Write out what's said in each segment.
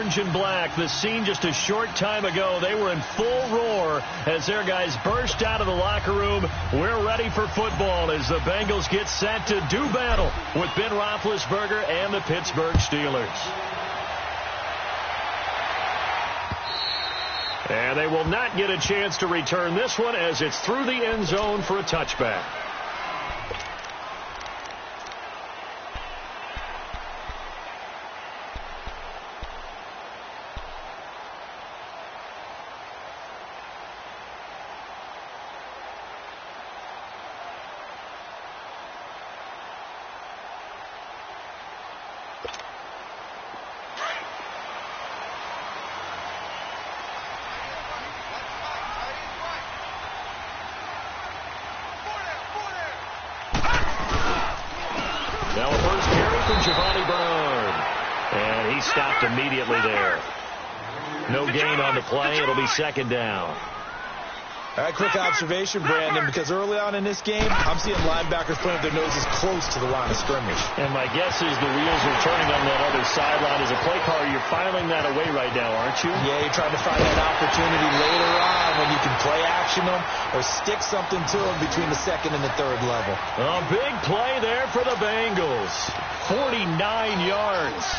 orange and black. The scene just a short time ago. They were in full roar as their guys burst out of the locker room. We're ready for football as the Bengals get set to do battle with Ben Roethlisberger and the Pittsburgh Steelers. And they will not get a chance to return this one as it's through the end zone for a touchback. Now a first carry from Giovanni Bernard. And he stopped immediately there. No gain on the play. It'll be second down. All right, quick observation, Brandon, because early on in this game, I'm seeing linebackers putting their noses close to the line of scrimmage. And my guess is the wheels are turning on that other sideline. As a play caller, you're filing that away right now, aren't you? Yeah, you're trying to find that opportunity later on when you can play action them or stick something to them between the second and the third level. A big play there for the Bengals. 49 yards.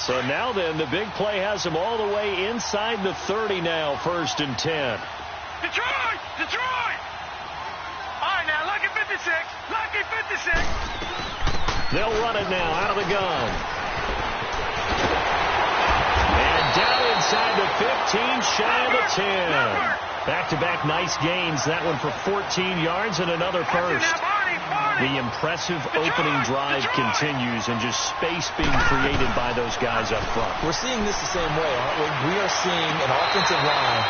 So now then, the big play has them all the way inside the 30 now, 1st and 10. Detroit! Detroit! All right, now, lucky 56. Lucky 56. They'll run it now out of the gun. And down inside the 15, shy of the 10. Back-to-back nice gains. That one for 14 yards and another first. The impressive opening drive continues and just space being created by those guys up front. We're seeing this the same way, aren't we? We are seeing an offensive line,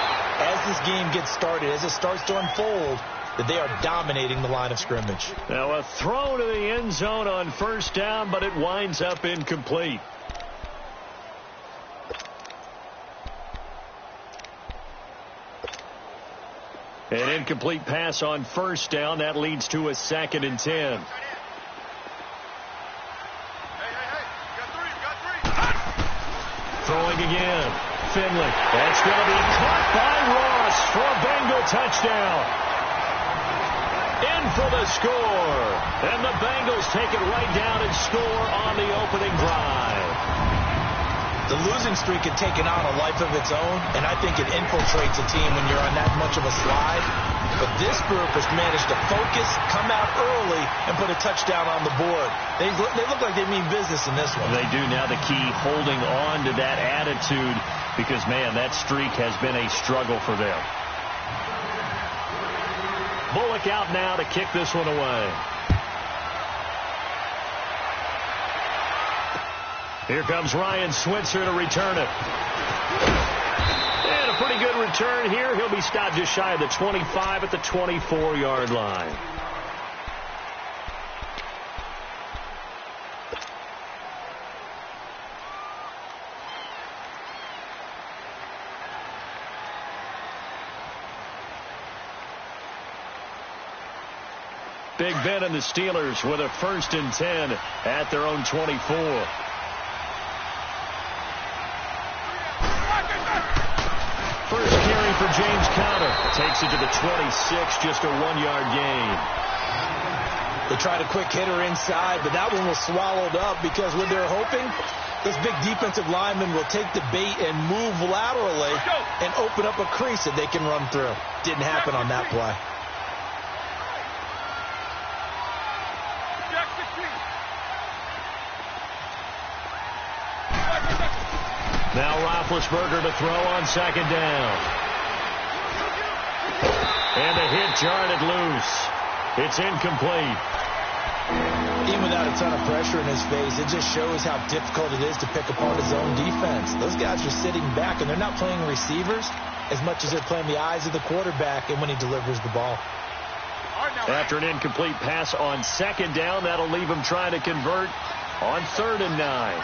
as this game gets started, as it starts to unfold, that they are dominating the line of scrimmage. Now a throw to the end zone on first down, but it winds up incomplete. An incomplete pass on first down. That leads to a 2nd and 10. Throwing again. Finley. That's going to be caught by Ross for a Bengal touchdown. In for the score. And the Bengals take it right down and score on the opening drive. The losing streak had taken on a life of its own, and I think it infiltrates a team when you're on that much of a slide. But this group has managed to focus, come out early, and put a touchdown on the board. They look like they mean business in this one. They do. Now the key, holding on to that attitude, because, man, that streak has been a struggle for them. Bullock out now to kick this one away. Here comes Ryan Switzer to return it. And a pretty good return here. He'll be stopped just shy of the 25 at the 24-yard line. Big Ben and the Steelers with a 1st and 10 at their own 24. First carry for James Conner. Takes it to the 26, just a 1-yard gain. They tried a quick hitter inside, but that one was swallowed up because what they're hoping, this big defensive lineman will take the bait and move laterally and open up a crease that they can run through. Didn't happen on that play. Now Roethlisberger to throw on 2nd down. And a hit jarred loose. It's incomplete. Even without a ton of pressure in his face, it just shows how difficult it is to pick apart his own defense. Those guys are sitting back, and they're not playing receivers as much as they're playing the eyes of the quarterback and when he delivers the ball. All After an incomplete pass on second down, that'll leave him trying to convert on 3rd and 9.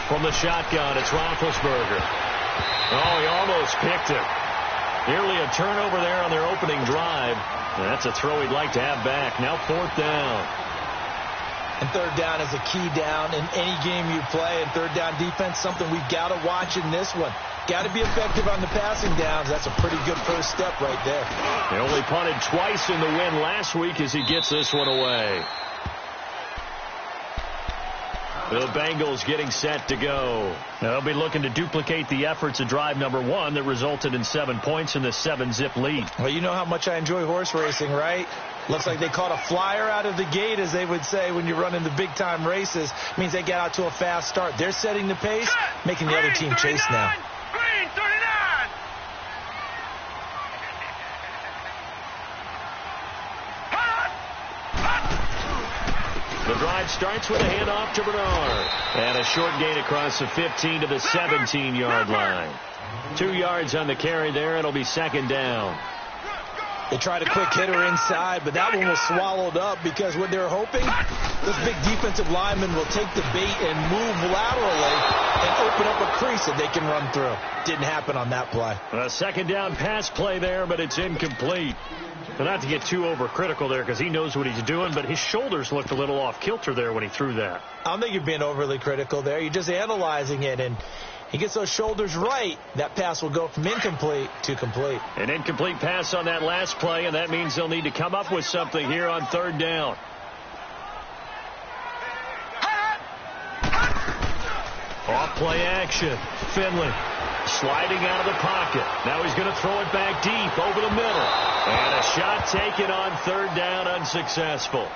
From the shotgun, it's Roethlisberger. Oh, he almost picked it. Nearly a turnover there on their opening drive. That's a throw he'd like to have back. Now 4th down. And 3rd down is a key down in any game you play. And 3rd down defense, something we've got to watch in this one. Got to be effective on the passing downs. That's a pretty good first step right there. They only punted twice in the win last week as he gets this one away. The Bengals getting set to go. They'll be looking to duplicate the efforts of drive number 1 that resulted in 7 points in the 7-zip lead. Well, you know how much I enjoy horse racing, right? Looks like they caught a flyer out of the gate, as they would say when you're running the big-time races. Means they get out to a fast start. They're setting the pace, making the other team chase now. Green 39. The drive starts with a handoff to Bernard. And a short gain across the 15 to the 17-yard line. 2 yards on the carry there. It'll be 2nd down. They tried a quick hitter inside, but that one was swallowed up because what they're hoping, this big defensive lineman will take the bait and move laterally and open up a crease that they can run through. Didn't happen on that play. A 2nd down pass play there, but it's incomplete. But not to get too overcritical there because he knows what he's doing, but his shoulders looked a little off kilter there when he threw that. I don't think you're being overly critical there. You're just analyzing it, and he gets those shoulders right, that pass will go from incomplete to complete. An incomplete pass on that last play, and that means they'll need to come up with something here on 3rd down. Off play action. Finley sliding out of the pocket. Now he's going to throw it back deep over the middle. And a shot taken on 3rd down, unsuccessful.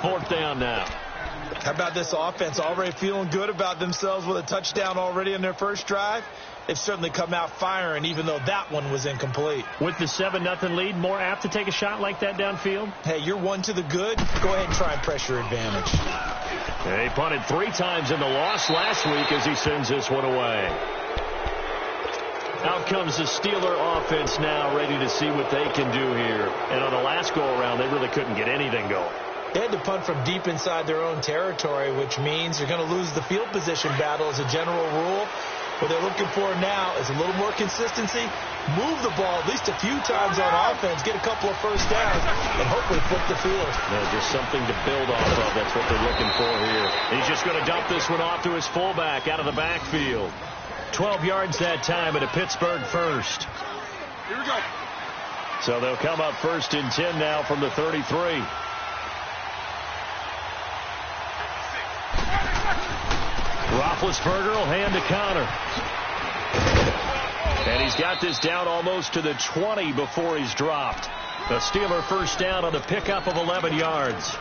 4th down now. How about this offense already feeling good about themselves with a touchdown already in their first drive? They've certainly come out firing, even though that one was incomplete. With the 7-0 lead, more apt to take a shot like that downfield? Hey, you're 1 to the good. Go ahead and try and pressure advantage. He punted 3 times in the loss last week as he sends this one away. Out comes the Steeler offense now, ready to see what they can do here. And on the last go-around, they really couldn't get anything going. They had to punt from deep inside their own territory, which means you're going to lose the field position battle as a general rule. What they're looking for now is a little more consistency, move the ball at least a few times on offense, get a couple of first downs, and hopefully flip the field. Just something to build off of. That's what they're looking for here. He's just going to dump this one off to his fullback out of the backfield. 12 yards that time at a Pittsburgh first. Here we go. So they'll come up 1st and 10 now from the 33. Roethlisberger will hand to Connor. And he's got this down almost to the 20 before he's dropped. The Steeler first down on the pickup of 11 yards.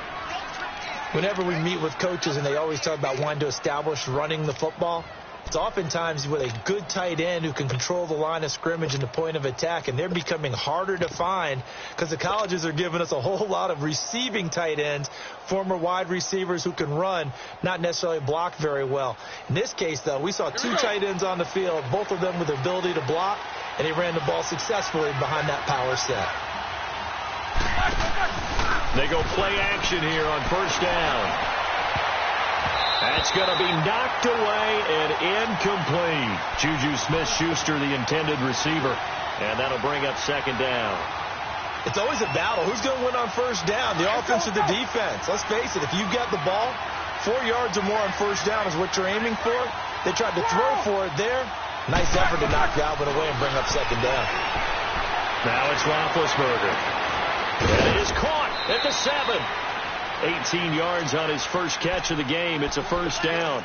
Whenever we meet with coaches and they always talk about wanting to establish running the football, it's oftentimes with a good tight end who can control the line of scrimmage and the point of attack, and they're becoming harder to find because the colleges are giving us a whole lot of receiving tight ends, former wide receivers who can run, not necessarily block very well. In this case, though, we saw 2 tight ends on the field, both of them with the ability to block, and he ran the ball successfully behind that power set. They go play action here on 1st down. That's going to be knocked away and incomplete. Juju Smith-Schuster, the intended receiver. And that'll bring up 2nd down. It's always a battle. Who's going to win on 1st down, the offense or the defense? Let's face it, if you've got the ball, 4 yards or more on 1st down is what you're aiming for. They tried to throw for it there. Nice effort to knock that one away and bring up 2nd down. Now it's Roethlisberger. And it is caught at the 7. 18 yards on his first catch of the game. It's a 1st down.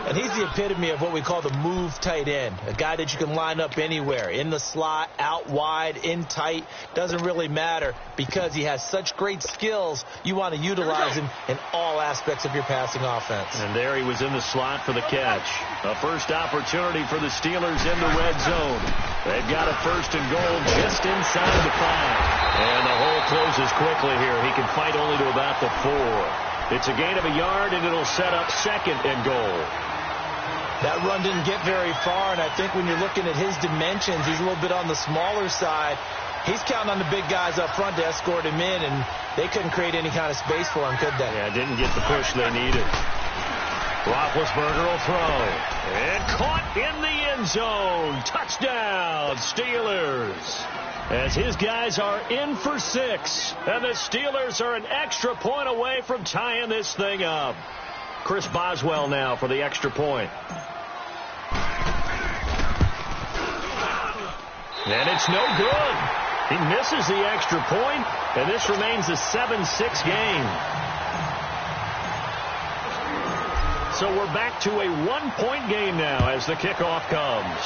And he's the epitome of what we call the move tight end, a guy that you can line up anywhere, in the slot, out wide, in tight, doesn't really matter because he has such great skills. You want to utilize him in all aspects of your passing offense. And there he was in the slot for the catch. A first opportunity for the Steelers in the red zone. They've got a 1st and goal just inside the 5. And the hole closes quickly here. He can fight only to about the 4. It's a gain of a yard, and it'll set up 2nd and goal. That run didn't get very far, and I think when you're looking at his dimensions, he's a little bit on the smaller side. He's counting on the big guys up front to escort him in, and they couldn't create any kind of space for him, could they? Yeah, didn't get the push they needed. Roethlisberger will throw. And caught in the end zone. Touchdown, Steelers. As his guys are in for 6. And the Steelers are an extra point away from tying this thing up. Chris Boswell now for the extra point. And it's no good. He misses the extra point, and this remains a 7-6 game. So we're back to a 1-point game now as the kickoff comes.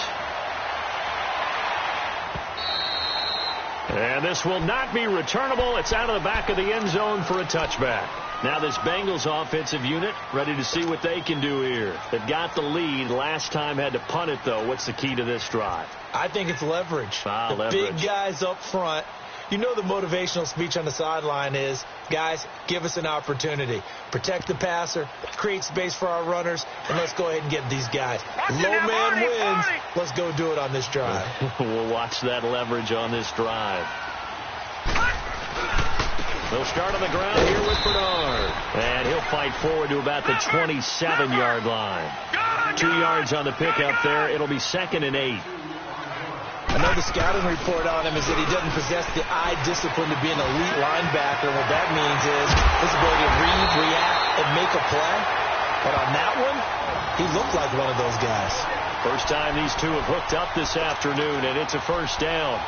And this will not be returnable. It's out of the back of the end zone for a touchback. Now this Bengals offensive unit ready to see what they can do here. They've got the lead. Last time had to punt it, though. What's the key to this drive? I think it's leverage. Leverage. Big guys up front. You know the motivational speech on the sideline is, guys, give us an opportunity. Protect the passer, create space for our runners, and let's go ahead and get these guys. Low man wins. Let's go do it on this drive. We'll watch that leverage on this drive. They'll start on the ground here with Bernard. And he'll fight forward to about the 27-yard line. 2 yards on the pickup there. It'll be 2nd and 8. I know the scouting report on him is that he doesn't possess the eye discipline to be an elite linebacker. What that means is his ability to read, react, and make a play. But on that one, he looked like one of those guys. First time these two have hooked up this afternoon, and it's a first down.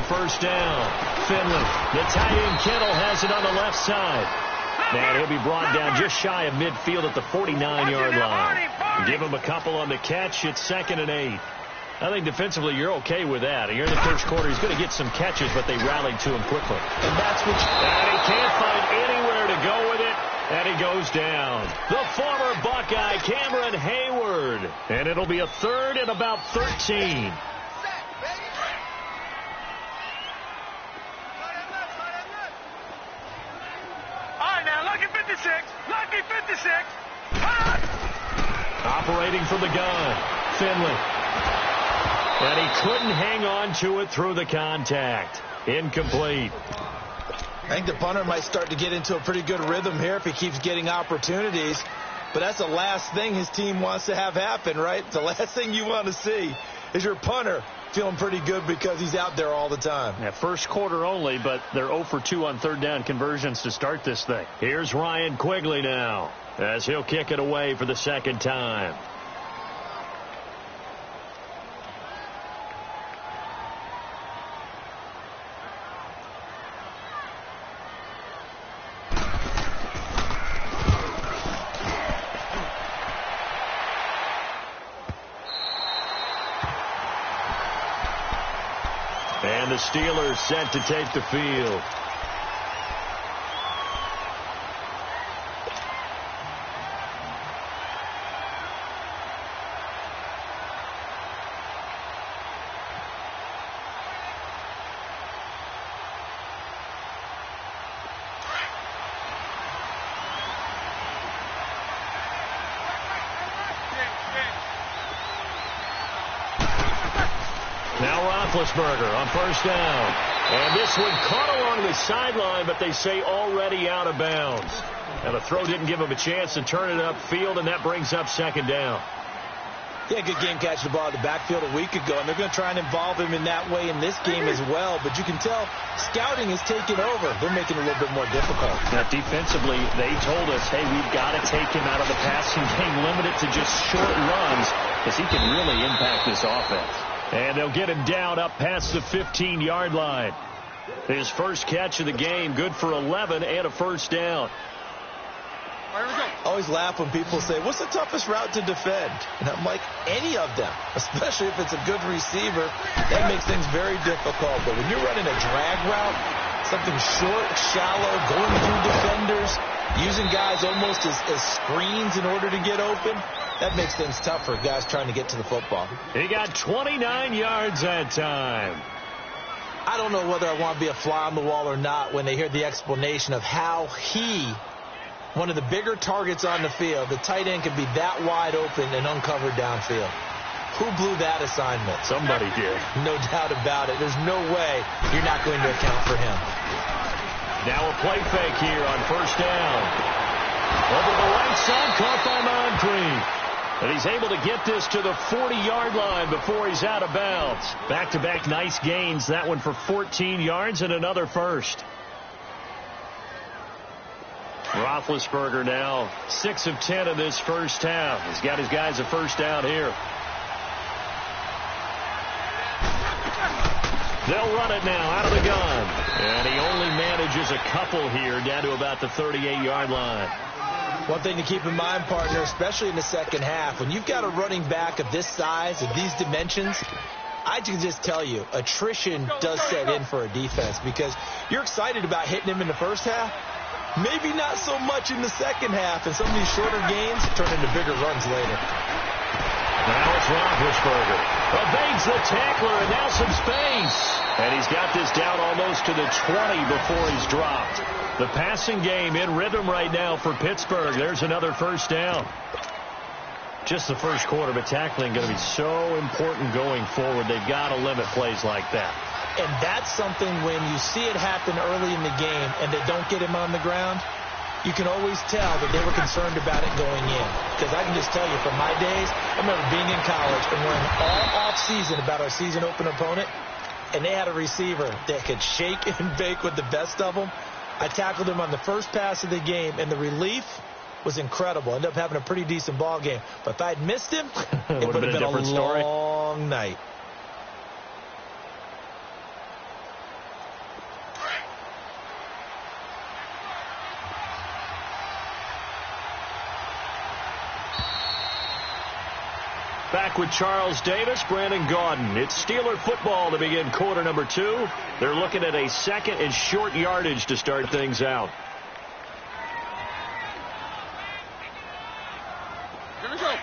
First down. Finley. The tight end Kittle has it on the left side. And he'll be brought down just shy of midfield at the 49-yard line. Give him a couple on the catch. It's 2nd and 8. I think defensively you're okay with that. Here in the first quarter, he's going to get some catches, but they rallied to him quickly. And that's what and he can't find anywhere to go with it. And he goes down. The former Buckeye, Cameron Hayward. And it'll be a 3rd and about 13. Lucky 56. Operating from the gun. Finley. And he couldn't hang on to it through the contact. Incomplete. I think the punter might start to get into a pretty good rhythm here if he keeps getting opportunities. But that's the last thing his team wants to have happen, right? The last thing you want to see is your punter feeling pretty good because he's out there all the time. Yeah, first quarter only, but they're 0 for 2 on 3rd down conversions to start this thing. Here's Ryan Quigley now as he'll kick it away for the 2nd time. And the Steelers set to take the field. Roethlisberger on first down. And this one caught along the sideline, but they say already out of bounds. And the throw didn't give him a chance to turn it upfield, and that brings up 2nd down. Yeah, good game catching the ball in the backfield a week ago, and they're going to try and involve him in that way in this game as well. But you can tell scouting is taking over. They're making it a little bit more difficult. Now, defensively, they told us, hey, we've got to take him out of the passing game, limit it to just short runs, because he can really impact this offense. And they'll get him down up past the 15-yard line. His first catch of the game, good for 11 and a first down. Here we go. I always laugh when people say, what's the toughest route to defend? And I'm like, any of them, especially if it's a good receiver. That makes things very difficult. But when you're running a drag route, Something short, shallow, going through defenders, using guys almost as screens in order to get open. That makes things tough for guys trying to get to the football. He got 29 yards that time. I don't know whether I want to be a fly on the wall or not when they hear the explanation of how one of the bigger targets on the field, the tight end, could be that wide open and uncovered downfield. Who blew that assignment? Somebody did. No doubt about it. There's no way you're not going to account for him. Now a play fake here on first down. Over the right side, caught by Moncrief. And he's able to get this to the 40-yard line before he's out of bounds. Back-to-back nice gains. That one for 14 yards and another first. Roethlisberger now 6 of 10 in this first half. He's got his guys a first down here. They'll run it now out of the gun. And he only manages a couple here down to about the 38-yard line. One thing to keep in mind, partner, especially in the second half, when you've got a running back of this size, of these dimensions, I can just tell you, attrition does set in for a defense because you're excited about hitting him in the first half. Maybe not so much in the second half, and some of these shorter gains turn into bigger runs later. Now it's Roethlisberger. Evades the tackler, and now some space. And he's got this down almost to the 20 before he's dropped. The passing game in rhythm right now for Pittsburgh. There's another first down. Just the first quarter, but tackling going to be so important going forward. They've got to limit plays like that. And that's something when you see it happen early in the game and they don't get him on the ground, you can always tell that they were concerned about it going in. Because I can just tell you from my days, I remember being in college and learning all off-season about our season open opponent, and they had a receiver that could shake and bake with the best of them. I tackled him on the first pass of the game, and the relief was incredible. Ended up having a pretty decent ball game. But if I had missed him, it would have been a long night. Back with Charles Davis, Brandon Gaudin. It's Steeler football to begin quarter number 2. They're looking at a second and short yardage to start things out. Here we go.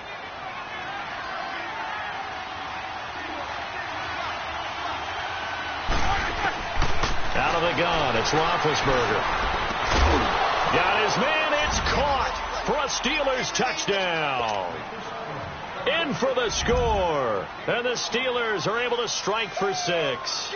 Out of the gun, it's Roethlisberger. Got his man, it's caught for a Steelers touchdown. In for the score. And the Steelers are able to strike for 6.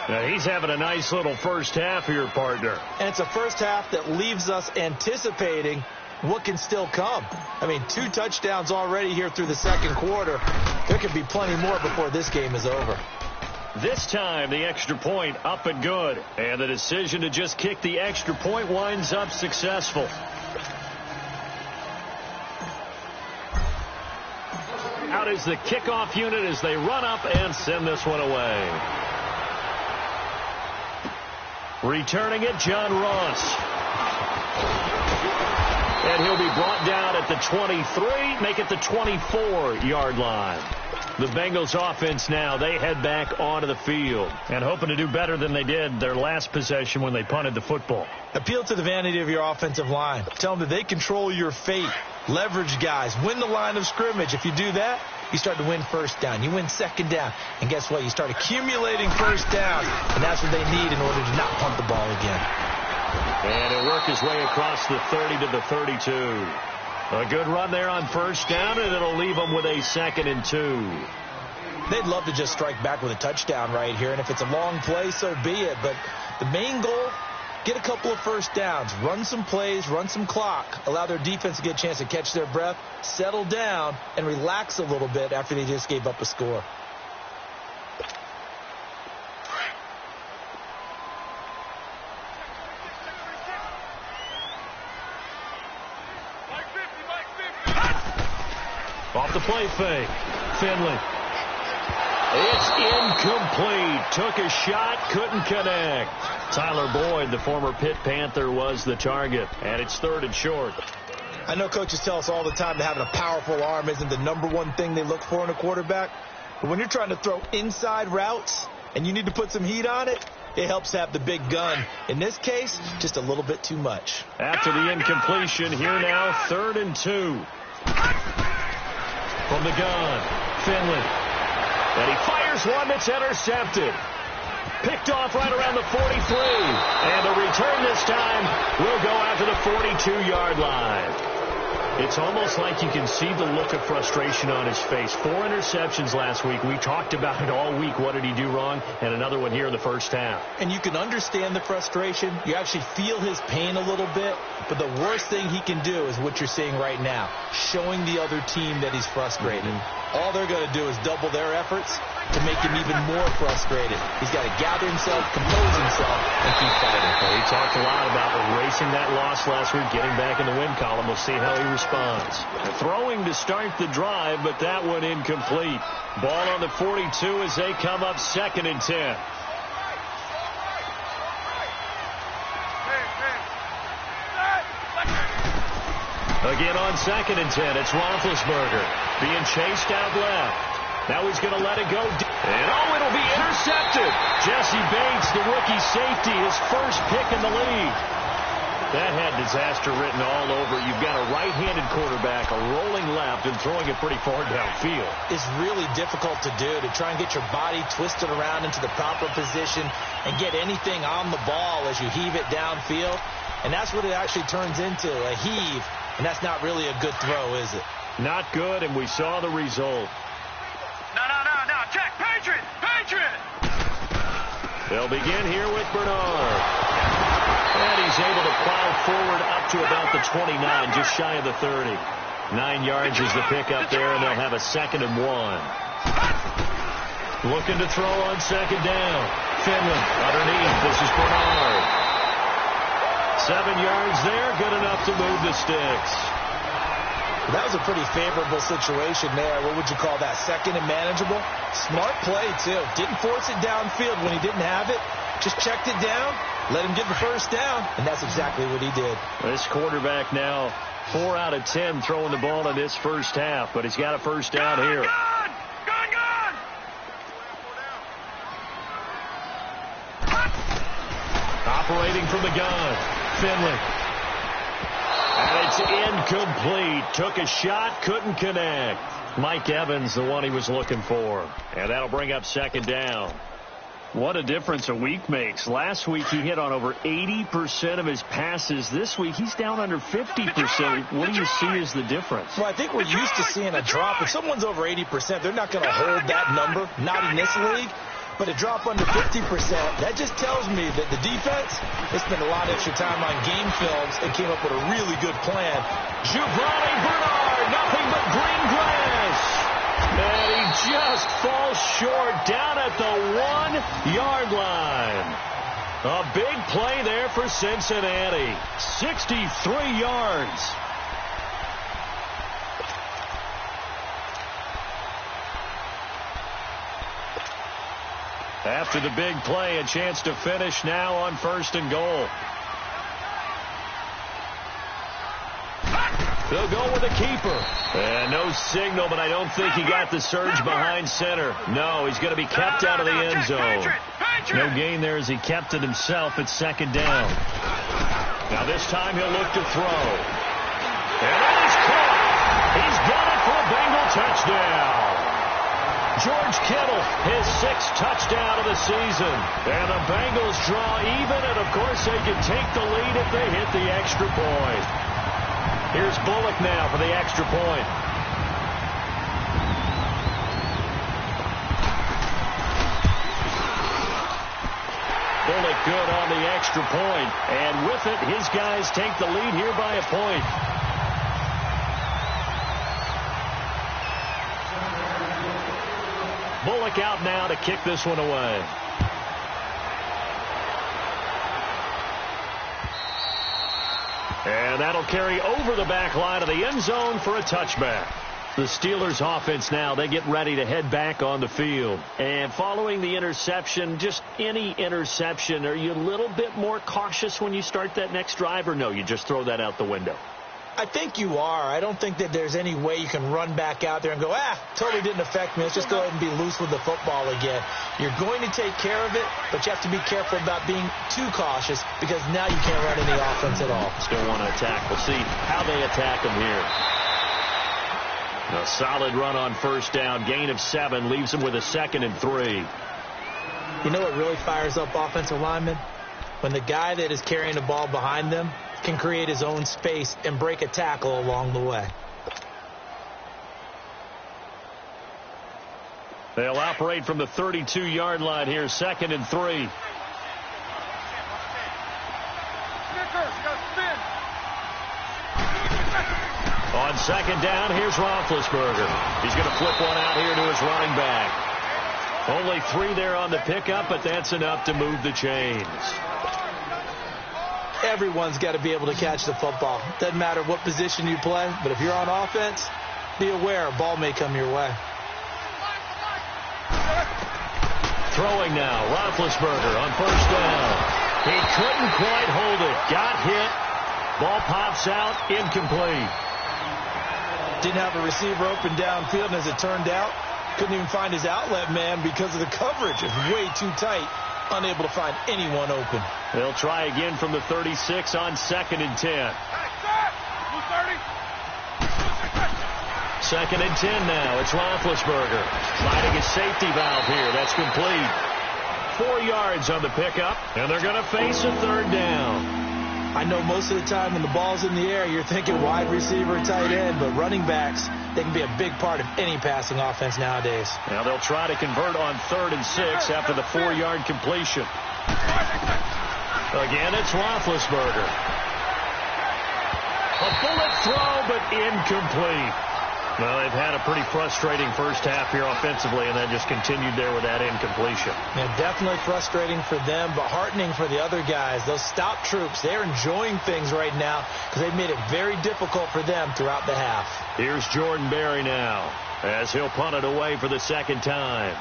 Now he's having a nice little first half here, partner. And it's a first half that leaves us anticipating what can still come. I mean, 2 touchdowns already here through the second quarter. There could be plenty more before this game is over. This time, the extra point up and good. And the decision to just kick the extra point winds up successful. Out is the kickoff unit as they run up and send this one away. Returning it, John Ross. And he'll be brought down at the 23, make it the 24-yard line. The Bengals offense now, they head back onto the field and hoping to do better than they did their last possession when they punted the football. Appeal to the vanity of your offensive line. Tell them that they control your fate. Leverage guys. Win the line of scrimmage. If you do that, you start to win first down. You win second down. And guess what? You start accumulating first downs. And that's what they need in order to not punt the ball again. And he'll work his way across the 30 to the 32. A good run there on first down, and it'll leave them with a 2nd and 2. They'd love to just strike back with a touchdown right here. And if it's a long play, so be it. But the main goal, get a couple of first downs, run some plays, run some clock, allow their defense to get a chance to catch their breath, settle down, and relax a little bit after they just gave up a score. Off the play fake. Finley. It's incomplete. Took a shot, couldn't connect. Tyler Boyd, the former Pitt Panther, was the target. And it's 3rd and short. I know coaches tell us all the time that having a powerful arm isn't the #1 thing they look for in a quarterback. But when you're trying to throw inside routes and you need to put some heat on it, It helps have the big gun. In this case, just a little bit too much. After the incompletion, here now, 3rd and 2. From the gun, Finley. And he fires one that's intercepted. Picked off right around the 43. And the return this time will go out to the 42-yard line. It's almost like you can see the look of frustration on his face. 4 interceptions last week. We talked about it all week. What did he do wrong? And another one here in the first half. And you can understand the frustration. You actually feel his pain a little bit. But the worst thing he can do is what you're seeing right now, showing the other team that he's frustrated. All they're going to do is double their efforts to make him even more frustrated. He's got to gather himself, compose himself, and keep fighting. Well, he talked a lot about erasing that loss last week, getting back in the win column. We'll see how he responds. Throwing to start the drive, but that one incomplete. Ball on the 42 as they come up 2nd and 10. Again on 2nd and 10, it's Roethlisberger being chased out left. Now he's going to let it go. And it'll be intercepted. Jesse Bates, the rookie safety, his first pick in the league. That had disaster written all over. You've got a right-handed quarterback, a rolling left, and throwing it pretty far downfield. It's really difficult to do, to try and get your body twisted around into the proper position and get anything on the ball as you heave it downfield. And that's what it actually turns into, a heave. And that's not really a good throw, is it? Not good, and we saw the result. No. Check. Patriot. They'll begin here with Bernard. And he's able to plow forward up to about the 29, just shy of the 30. 9 yards is the pickup there, and they'll have a 2nd and 1. Looking to throw on 2nd down. Finley underneath. This is Bernard. 7 yards there, good enough to move the sticks. That was a pretty favorable situation there. What would you call that? 2nd and manageable? Smart play, too. Didn't force it downfield when he didn't have it. Just checked it down, let him get the first down, and that's exactly what he did. This quarterback now 4 out of 10 throwing the ball in this first half, but he's got a first down here. Gun! Operating from the gun, Finley. And it's incomplete. Took a shot, couldn't connect. Mike Evans, the one he was looking for. And that'll bring up 2nd down. What a difference a week makes. Last week he hit on over 80% of his passes. This week he's down under 50%. What do you see as the difference? Well, I think we're used to seeing a drop. If someone's over 80%, they're not going to hold that number. Not in this league. But a drop under 50%, that just tells me that the defense has spent a lot of extra time on game films and came up with a really good plan. Giovanni Bernard, nothing but green grass. And he just falls short down at the 1-yard line. A big play there for Cincinnati. 63 yards. After the big play, a chance to finish now on 1st and goal. They'll go with a keeper. And no signal, but I don't think he got the surge behind center. No, he's going to be kept out of the end zone. No gain there as he kept it himself at 2nd down. Now this time he'll look to throw. And that is caught. He's got it for a Bengal touchdown. George Kittle, his 6th touchdown of the season. And the Bengals draw even, and of course they can take the lead if they hit the extra point. Here's Bullock now for the extra point. Bullock good on the extra point. And with it, his guys take the lead here by a point. Bullock out now to kick this one away. And that'll carry over the back line of the end zone for a touchback. The Steelers offense now, they get ready to head back on the field. And following the interception, just any interception, are you a little bit more cautious when you start that next drive, or no, you just throw that out the window? I think you are. I don't think that there's any way you can run back out there and go, totally didn't affect me. Let's just go ahead and be loose with the football again. You're going to take care of it, but you have to be careful about being too cautious because now you can't run any offense at all. Still want to attack. We'll see how they attack them here. A solid run on first down. Gain of 7 leaves them with a 2nd and 3. You know what really fires up offensive linemen? When the guy that is carrying the ball behind them can create his own space and break a tackle along the way. They'll operate from the 32-yard line here, 2nd and 3. On 2nd down, here's Roethlisberger. He's going to flip one out here to his running back. Only 3 there on the pickup, but that's enough to move the chains. Everyone's got to be able to catch the football. Doesn't matter what position you play, but if you're on offense, be aware a ball may come your way. Throwing now, Roethlisberger on first down. He couldn't quite hold it. Got hit. Ball pops out, incomplete. Didn't have a receiver open downfield, and as it turned out, couldn't even find his outlet man because of the coverage. It was way too tight. Unable to find anyone open. They'll try again from the 36 on 2nd and 10. 2nd and 10 now. It's Roethlisberger finding his safety valve here. That's complete. 4 yards on the pickup, and they're going to face a 3rd down. I know most of the time when the ball's in the air, you're thinking wide receiver, tight end, but running backs, they can be a big part of any passing offense nowadays. Now they'll try to convert on 3rd and 6 after the 4-yard completion. Again, it's Roethlisberger. A bullet throw, but incomplete. Well, they've had a pretty frustrating first half here offensively, and then just continued there with that incompletion. Yeah, definitely frustrating for them, but heartening for the other guys. Those stop troops, they're enjoying things right now because they've made it very difficult for them throughout the half. Here's Jordan Berry now as he'll punt it away for the 2nd time.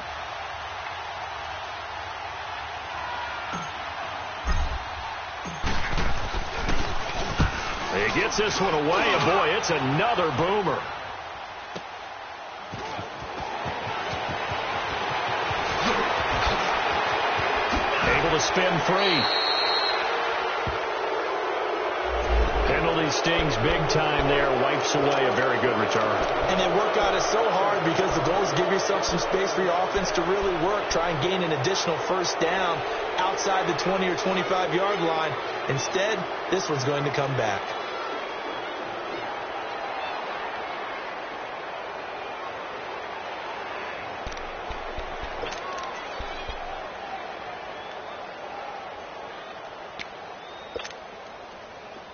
He gets this one away, and boy, it's another boomer. Able to spin free. Penalty stings big time there. Wipes away a very good return. And they work out it so hard because the goal is give yourself some space for your offense to really work. Try and gain an additional first down outside the 20 or 25-yard line. Instead, this one's going to come back.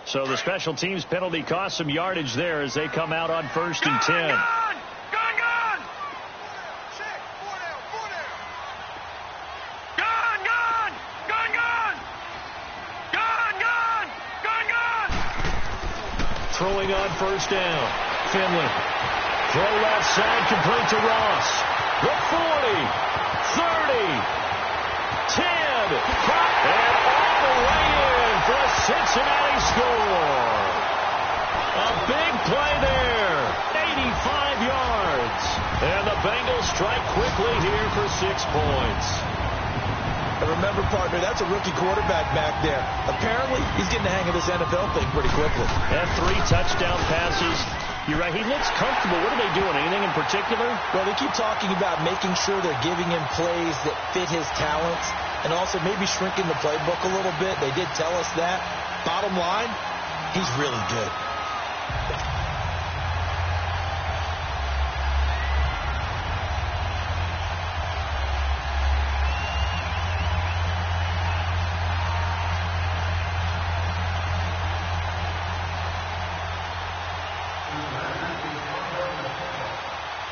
So the special teams penalty cost some yardage there as they come out on 1st and 10. Gone! Throwing on first down. Finley. Throw left side, complete to Ross. The 40. 30. 10. And all the way in for a Cincinnati score. A big play there. 85 yards. And the Bengals strike quickly here for 6 points. And remember, partner, that's a rookie quarterback back there. Apparently, he's getting the hang of this NFL thing pretty quickly. And 3 touchdown passes. You're right. He looks comfortable. What are they doing? Anything in particular? Well, they keep talking about making sure they're giving him plays that fit his talents and also maybe shrinking the playbook a little bit. They did tell us that. Bottom line, he's really good.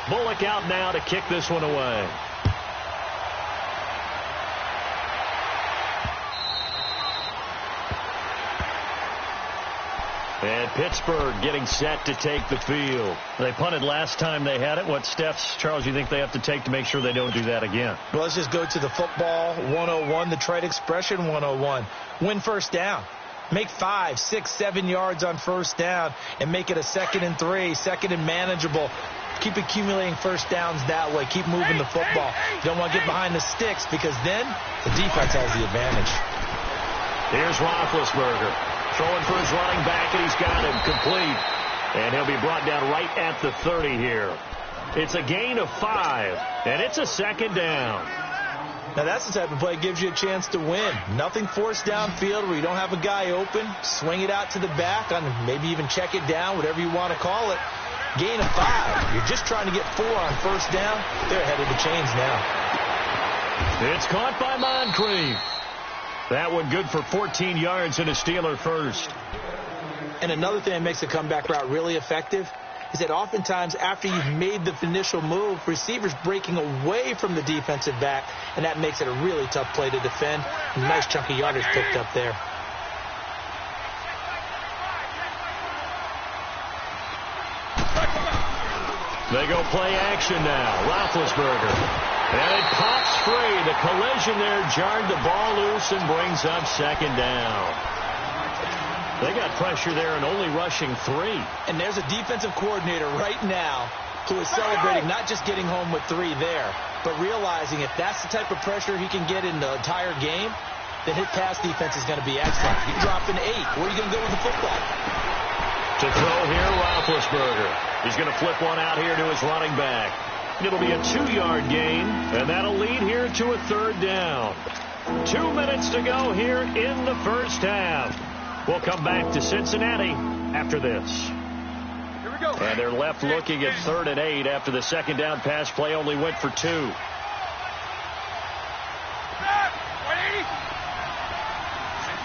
Bullock out now to kick this one away. And Pittsburgh getting set to take the field. They punted last time they had it. What steps, Charles, you think they have to take to make sure they don't do that again? Well, let's just go to the football 101, the trite expression 101. Win first down. Make 5, 6, 7 yards on first down and make it a 2nd and 3, 2nd and manageable. Keep accumulating first downs that way. Keep moving the football. You don't want to get behind the sticks because then the defense has the advantage. Here's Roethlisberger throwing for his running back, and he's got him complete. And he'll be brought down right at the 30 here. It's a gain of 5, and it's a 2nd down. Now, that's the type of play that gives you a chance to win. Nothing forced downfield where you don't have a guy open. Swing it out to the back, on maybe even check it down, whatever you want to call it. Gain of 5. You're just trying to get 4 on first down. They're ahead of the chains now. It's caught by Moncrief. That one good for 14 yards and a Steeler first. And another thing that makes a comeback route really effective is that oftentimes after you've made the initial move, receivers breaking away from the defensive back, and that makes it a really tough play to defend. A nice chunk of yardage picked up there. They go play action now. Roethlisberger. And it pops free. The collision there jarred the ball loose and brings up 2nd down. They got pressure there and only rushing 3. And there's a defensive coordinator right now who is celebrating not just getting home with 3 there, but realizing if that's the type of pressure he can get in the entire game, then his pass defense is going to be excellent. You drop an 8. Where are you going to go with the football? To throw here, Roethlisberger. He's going to flip one out here to his running back. It'll be a 2-yard gain, and that'll lead here to a 3rd down. 2 minutes to go here in the first half. We'll come back to Cincinnati after this. Here we go. And they're left looking at 3rd and 8 after the 2nd down pass play only went for 2. 180.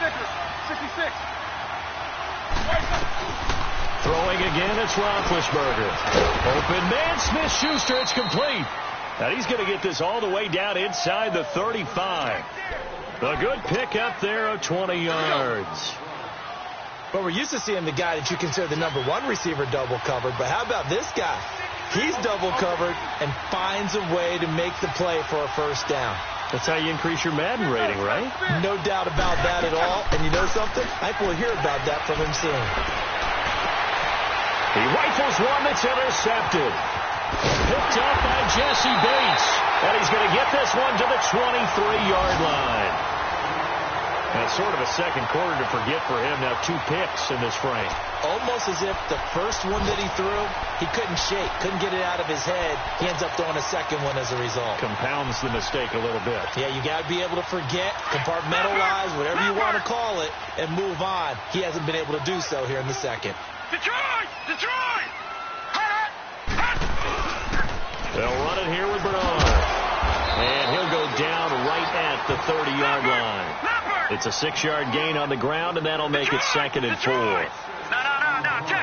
Snickers. 66. Throwing again, it's Roethlisberger. Open man, Smith-Schuster, it's complete. And he's going to get this all the way down inside the 35. A good pickup there of 20 yards. Well, we're used to seeing the guy that you consider the number 1 receiver double covered, but how about this guy? He's double covered and finds a way to make the play for a first down. That's how you increase your Madden rating, right? No doubt about that at all. And you know something? I think we'll hear about that from him soon. He rifles one that's intercepted. Picked up by Jesse Bates. And he's going to get this one to the 23-yard line. That's sort of a second quarter to forget for him. Now 2 picks in this frame. Almost as if the first one that he threw, he couldn't shake, couldn't get it out of his head. He ends up throwing a second one as a result. Compounds the mistake a little bit. Yeah, you got to be able to forget, compartmentalize, whatever you want to call it, and move on. He hasn't been able to do so here in the second. Detroit! Detroit! They'll run it here with Bernard. And he'll go down right at the 30-yard line. It's a 6-yard gain on the ground, and that'll make it 2nd and 4.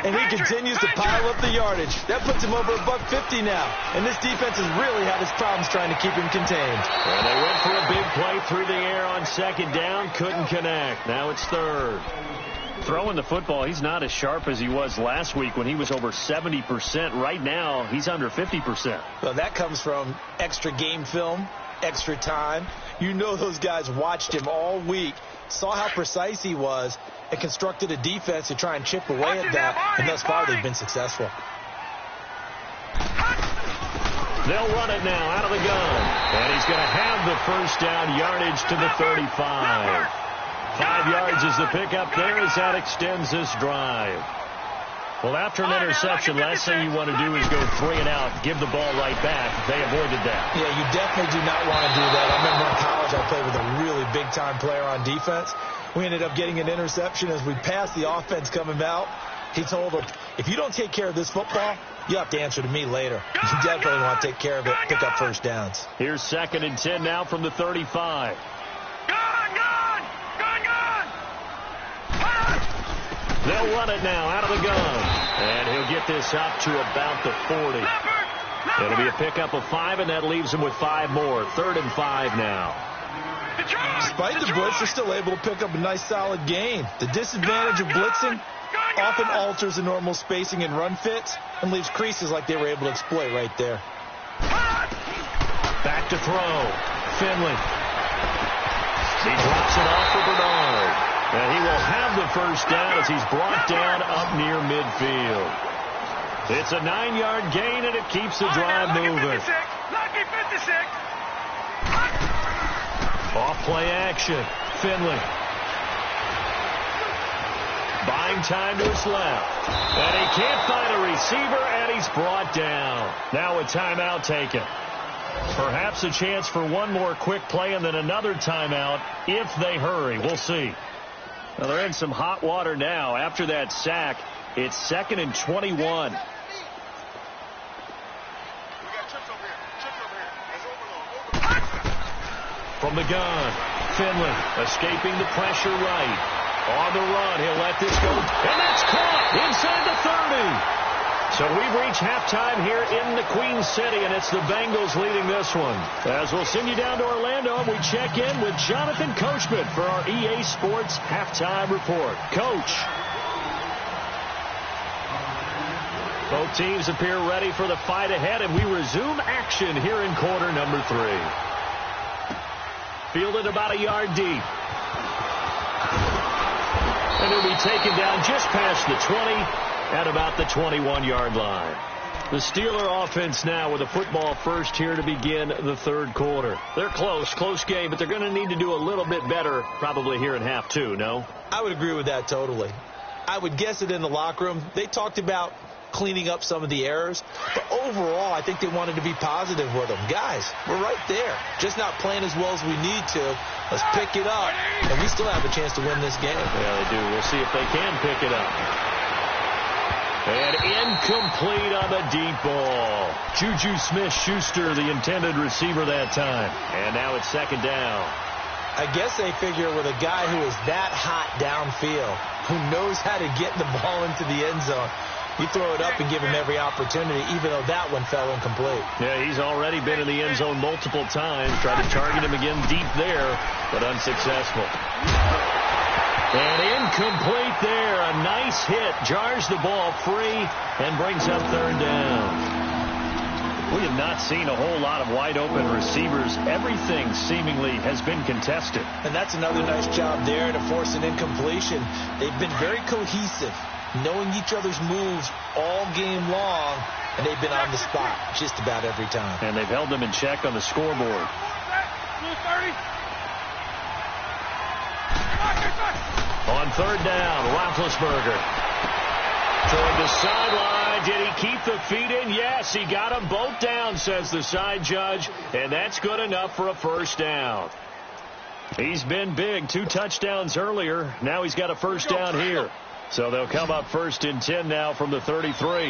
And he continues to pile up the yardage. That puts him over $150 now. And this defense has really had his problems trying to keep him contained. And they went for a big play through the air on 2nd down. Couldn't connect. Now it's 3rd. Throwing the football, he's not as sharp as he was last week when he was over 70%. Right now, he's under 50%. Well, that comes from extra game film, extra time. You know those guys watched him all week, saw how precise he was, and constructed a defense to try and chip away at that. And thus far, they've been successful. They'll run it now out of the gun. And he's going to have the first down yardage to the 35. 5 yards is the pickup there as that extends this drive. Well, after an interception, last thing you want to do is go 3 and out, give the ball right back. They avoided that. Yeah, you definitely do not want to do that. I remember in college I played with a really big-time player on defense. We ended up getting an interception as we passed the offense coming out. He told him, if you don't take care of this football, you have to answer to me later. You definitely want to take care of it, pick up first downs. Here's 2nd and 10 now from the 35. They'll run it now out of the gun. And he'll get this up to about the 40. It'll be a pickup of 5, and that leaves him with 5 more. 3rd and 5 now. Despite the blitz, they're still able to pick up a nice solid gain. The disadvantage of blitzing often alters the normal spacing and run fits and leaves creases like they were able to exploit right there. Back to throw. Finley. He drops it off for Bernard. And he will have the first down as he's brought down up near midfield. It's a 9-yard gain, and it keeps the drive moving. Lucky 56. Off play action. Finley. Buying time to his left. And he can't find a receiver, and he's brought down. Now a timeout taken. Perhaps a chance for one more quick play and then another timeout if they hurry. We'll see. Well, they're in some hot water now. After that sack, it's 2nd and 21. From the gun, Finley escaping the pressure right. On the run, he'll let this go. And that's caught inside the 30. So we've reached halftime here in the Queen City, and it's the Bengals leading this one. As we'll send you down to Orlando, and we check in with Jonathan Coachman for our EA Sports Halftime Report. Coach. Both teams appear ready for the fight ahead, and we resume action here in quarter number 3. Fielded about a yard deep. And he'll be taken down just past the 20 at about the 21-yard line. The Steeler offense now with a football first here to begin the third quarter. They're close game, but they're going to need to do a little bit better probably here in half 2, no? I would agree with that totally. I would guess it in the locker room. They talked about cleaning up some of the errors, but overall I think they wanted to be positive with them. Guys, we're right there. Just not playing as well as we need to. Let's pick it up, and we still have a chance to win this game. Yeah, they do. We'll see if they can pick it up. And incomplete on the deep ball. Juju Smith-Schuster, the intended receiver that time. And now it's 2nd down. I guess they figure with a guy who is that hot downfield, who knows how to get the ball into the end zone, you throw it up and give him every opportunity, even though that one fell incomplete. Yeah, he's already been in the end zone multiple times. Tried to target him again deep there, but unsuccessful. And incomplete there. A nice hit. Jars the ball free and brings up 3rd down. We have not seen a whole lot of wide-open receivers. Everything seemingly has been contested. And that's another nice job there to force an incompletion. They've been very cohesive, knowing each other's moves all game long, and they've been on the spot just about every time. And they've held them in check on the scoreboard. On 3rd down, Roethlisberger. Toward the sideline. Did he keep the feet in? Yes, he got them both down, says the side judge. And that's good enough for a first down. He's been big. 2 touchdowns earlier. Now he's got a first down here. So they'll come up 1st and 10 now from the 33.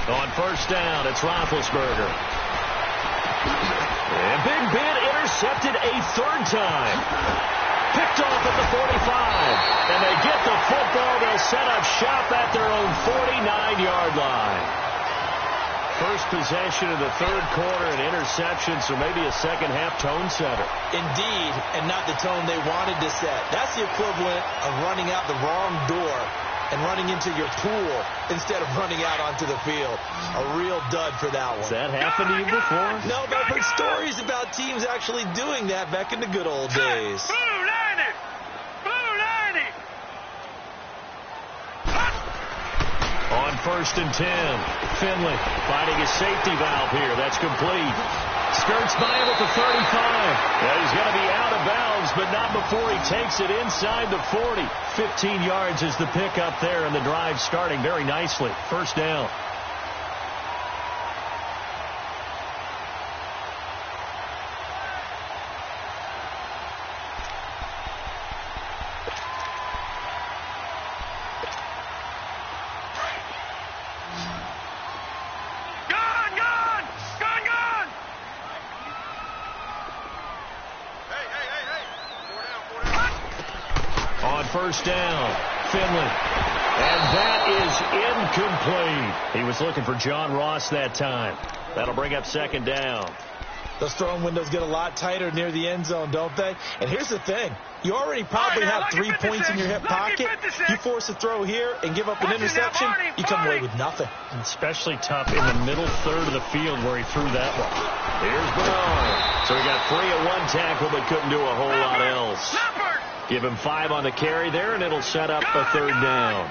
On 1st down, it's Roethlisberger. And Big Ben intercepted a 3rd time. Picked off at the 45. And they get the football. They'll set up shop at their own 49-yard line. First possession of the 3rd quarter, an interception, so maybe a second-half tone setter. Indeed, and not the tone they wanted to set. That's the equivalent of running out the wrong door and running into your pool instead of running out onto the field. A real dud for that one. Has that happened to you before? No, but I've heard stories about teams actually doing that back in the good old days. Blue 90! Blue 90! On 1st and 10, Finley finding a safety valve here. That's complete. Skirts by him at the 35. Yeah, he's going to be out of bounds, but not before he takes it inside the 40. 15 yards is the pickup there, and the drive starting very nicely. First down. First down, Finley. And that is incomplete. He was looking for John Ross that time. That'll bring up 2nd down. Those throwing windows get a lot tighter near the end zone, don't they? And here's the thing. You already probably have 3 points in your hip pocket. You force a throw here and give up an interception, you come away with nothing. Especially tough in the middle third of the field where he threw that one. Here's Bernard. So he got 3 at one tackle but couldn't do a whole lot else. Give him 5 on the carry there, and it'll set up a third down.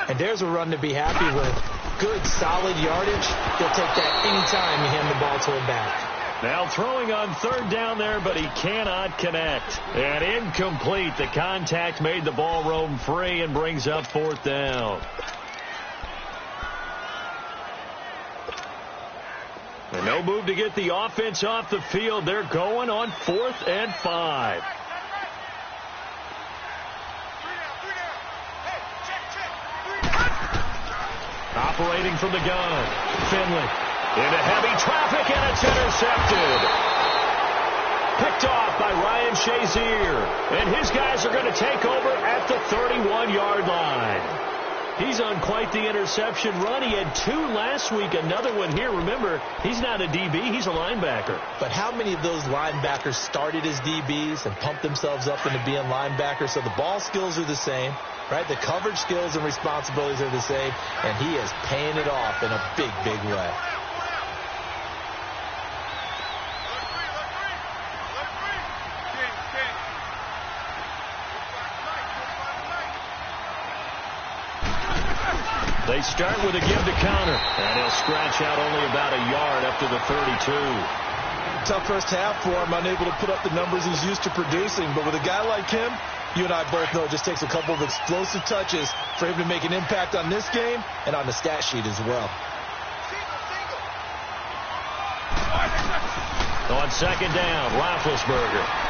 And there's a run to be happy with. Good, solid yardage. He'll take that anytime you hand the ball to him back. Now throwing on third down there, but he cannot connect. And incomplete. The contact made the ball roam free and brings up fourth down. And no move to get the offense off the field. They're going on 4th and 5. Operating from the gun. Finley into heavy traffic, and it's intercepted. Picked off by Ryan Shazier. And his guys are going to take over at the 31-yard line. He's on quite the interception run. He had 2 last week, another one here. Remember, he's not a DB, he's a linebacker. But how many of those linebackers started as DBs and pumped themselves up into being linebackers? So the ball skills are the same, right? The coverage skills and responsibilities are the same, and he is paying it off in a big, big way. They start with a give to Connor, and he'll scratch out only about a yard up to the 32. Tough first half for him, unable to put up the numbers he's used to producing. But with a guy like him, you and I both know it just takes a couple of explosive touches for him to make an impact on this game and on the stat sheet as well. On second down, Roethlisberger.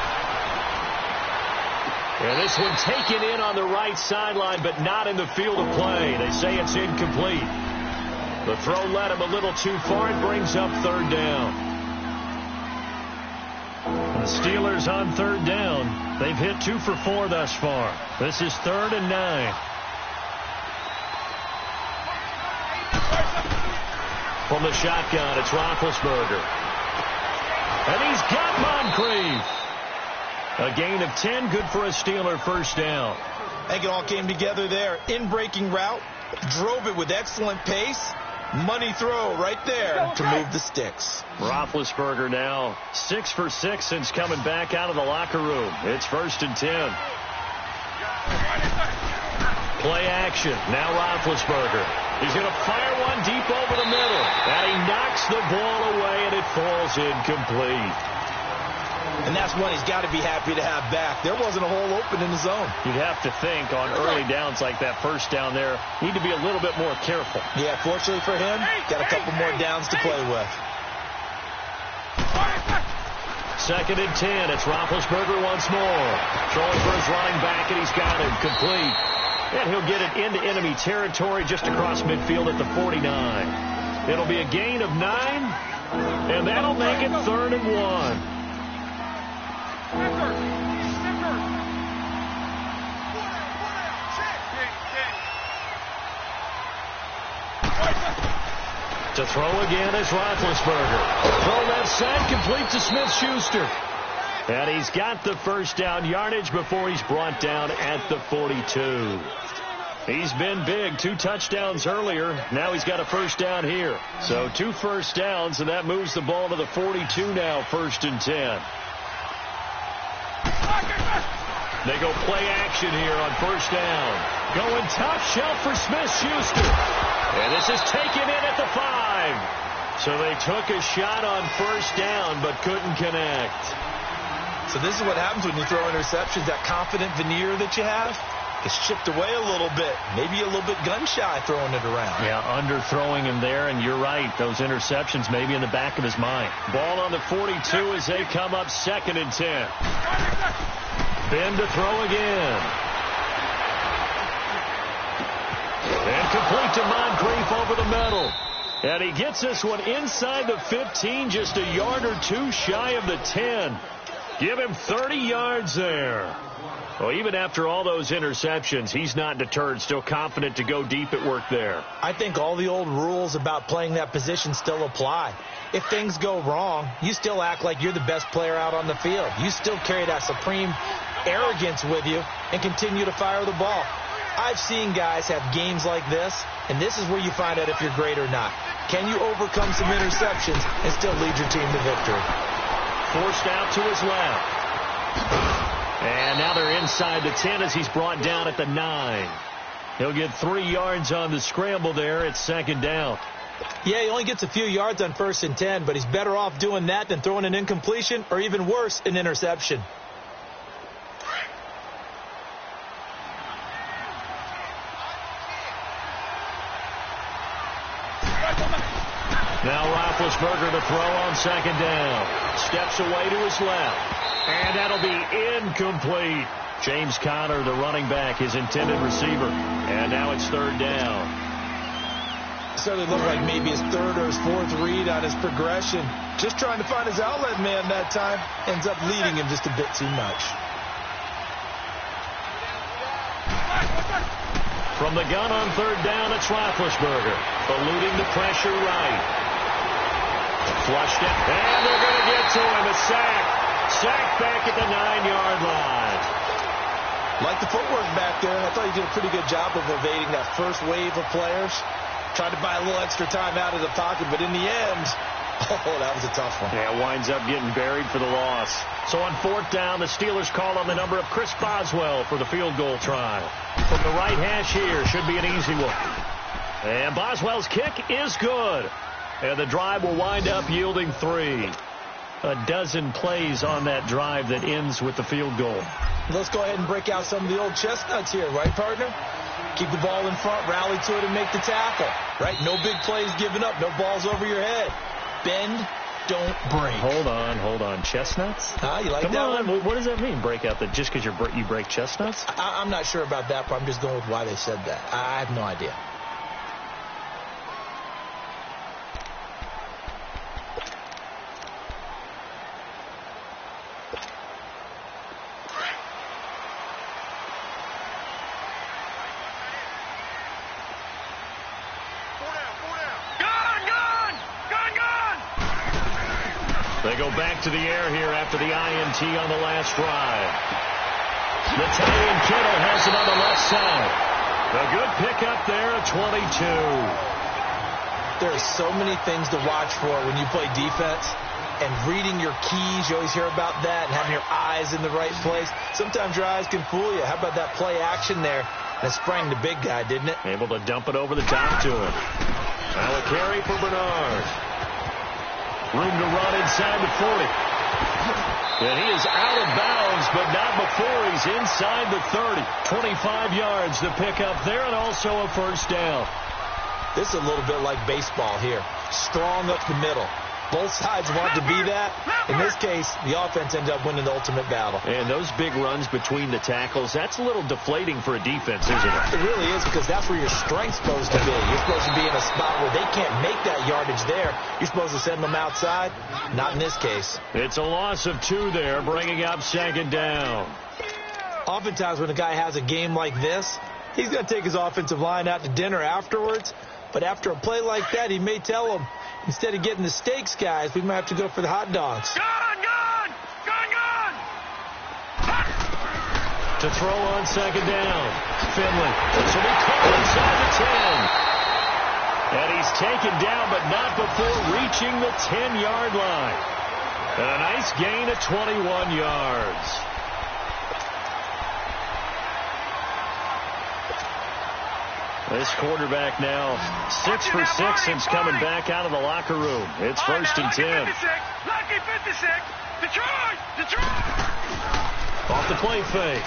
And this one taken in on the right sideline, but not in the field of play. They say it's incomplete. The throw led him a little too far. It brings up third down. The Steelers on third down. They've hit 2 for 4 thus far. This is 3rd and 9. From the shotgun, it's Roethlisberger. And he's got Moncrief. A gain of 10, good for a Steeler first down. I think it all came together there. In-breaking route, drove it with excellent pace. Money throw right there to move the sticks. Roethlisberger now 6 for 6 since coming back out of the locker room. It's 1st and 10. Play action. Now Roethlisberger. He's going to fire one deep over the middle. And he knocks the ball away, and it falls incomplete. And that's one he's got to be happy to have back. There wasn't a hole open in the zone. You'd have to think on early downs like that first down there, need to be a little bit more careful. Yeah, fortunately for him, got a couple more downs to play with. 2nd and 10. It's Roethlisberger once more. Throwing for his running back, and he's got him complete. And he'll get it into enemy territory just across midfield at the 49. It'll be a gain of 9, and that'll make it 3rd and 1. To throw again is Roethlisberger. Throw left side, complete to Smith-Schuster. And he's got the first down yardage before he's brought down at the 42. He's been big. 2 touchdowns earlier. Now he's got a first down here. So 2 first downs, and that moves the ball to the 42 now, 1st and 10. They go play action here on first down. Going top shelf for Smith-Schuster. And this is taken in at the 5. So they took a shot on first down but couldn't connect. So this is what happens when you throw interceptions. That confident veneer that you have gets chipped away a little bit. Maybe a little bit gun-shy throwing it around. Yeah, underthrowing him there, and you're right. Those interceptions maybe in the back of his mind. Ball on the 42 as they come up 2nd and 10. Ben to throw again. And complete to Moncrief over the middle. And he gets this one inside the 15, just a yard or 2 shy of the 10. Give him 30 yards there. Well, even after all those interceptions, he's not deterred, still confident to go deep at work there. I think all the old rules about playing that position still apply. If things go wrong, you still act like you're the best player out on the field. You still carry that supreme arrogance with you and continue to fire the ball. I've seen guys have games like this, and this is where you find out if you're great or not. Can you overcome some interceptions and still lead your team to victory? Forced out to his left. And now they're inside the 10 as he's brought down at the 9. He'll get 3 yards on the scramble there. It's second down. Yeah, he only gets a few yards on 1st and 10, but he's better off doing that than throwing an incompletion or even worse, an interception. Now Roethlisberger to throw on second down. Steps away to his left. And that'll be incomplete. James Conner, the running back, his intended receiver. And now it's third down. Certainly looked like maybe his 3rd or his 4th read on his progression. Just trying to find his outlet man that time. Ends up leading him just a bit too much. From the gun on third down, it's Roethlisberger. Eluding the pressure right. Flushed it. And they're going to get to him. A sack. Sack back at the 9-yard line. Like the footwork back there, I thought he did a pretty good job of evading that first wave of players. Tried to buy a little extra time out of the pocket, but in the end, oh, that was a tough one. Yeah, winds up getting buried for the loss. So on 4th down, the Steelers call on the number of Chris Boswell for the field goal try. From the right hash here, should be an easy one. And Boswell's kick is good. And the drive will wind up yielding 3. A dozen plays on that drive that ends with the field goal. Let's go ahead and break out some of the old chestnuts here, right, partner? Keep the ball in front, rally to it, and make the tackle, right? No big plays given up, no balls over your head. Bend, don't break. Hold on. Chestnuts? You like Come that on. one? What does that mean, break out? That just because you break chestnuts? I'm not sure about that, but I'm just going with why they said that. I have no idea. They go back to the air here after the INT on the last drive. The tight end Kittle has it on the left side. A good pickup there at 22. There are so many things to watch for when you play defense. And reading your keys, you always hear about that, and having your eyes in the right place. Sometimes your eyes can fool you. How about that play action there? And it sprang the big guy, didn't it? Able to dump it over the top to him. Now a carry for Bernard. Room to run inside the 40. And he is out of bounds, but not before he's inside the 30. 25 yards to pick up there, and also a first down. This is a little bit like baseball here. Strong up the middle. Both sides want to be that. In this case, the offense ends up winning the ultimate battle. And those big runs between the tackles, that's a little deflating for a defense, isn't it? It really is, because that's where your strength's supposed to be. You're supposed to be in a spot where they can't make that yardage there. You're supposed to send them outside. Not in this case. It's a loss of 2 there, bringing up second down. Oftentimes when a guy has a game like this, he's going to take his offensive line out to dinner afterwards. But after a play like that, he may tell them, instead of getting the steaks, guys, we might have to go for the hot dogs. Gun! To throw on second down. Finley. So we call inside the 10. And he's taken down, but not before reaching the 10-yard line. And a nice gain of 21 yards. This quarterback now 6 for 6 since coming back out of the locker room. It's first and 10. Lucky 56. Detroit! Off the play fake.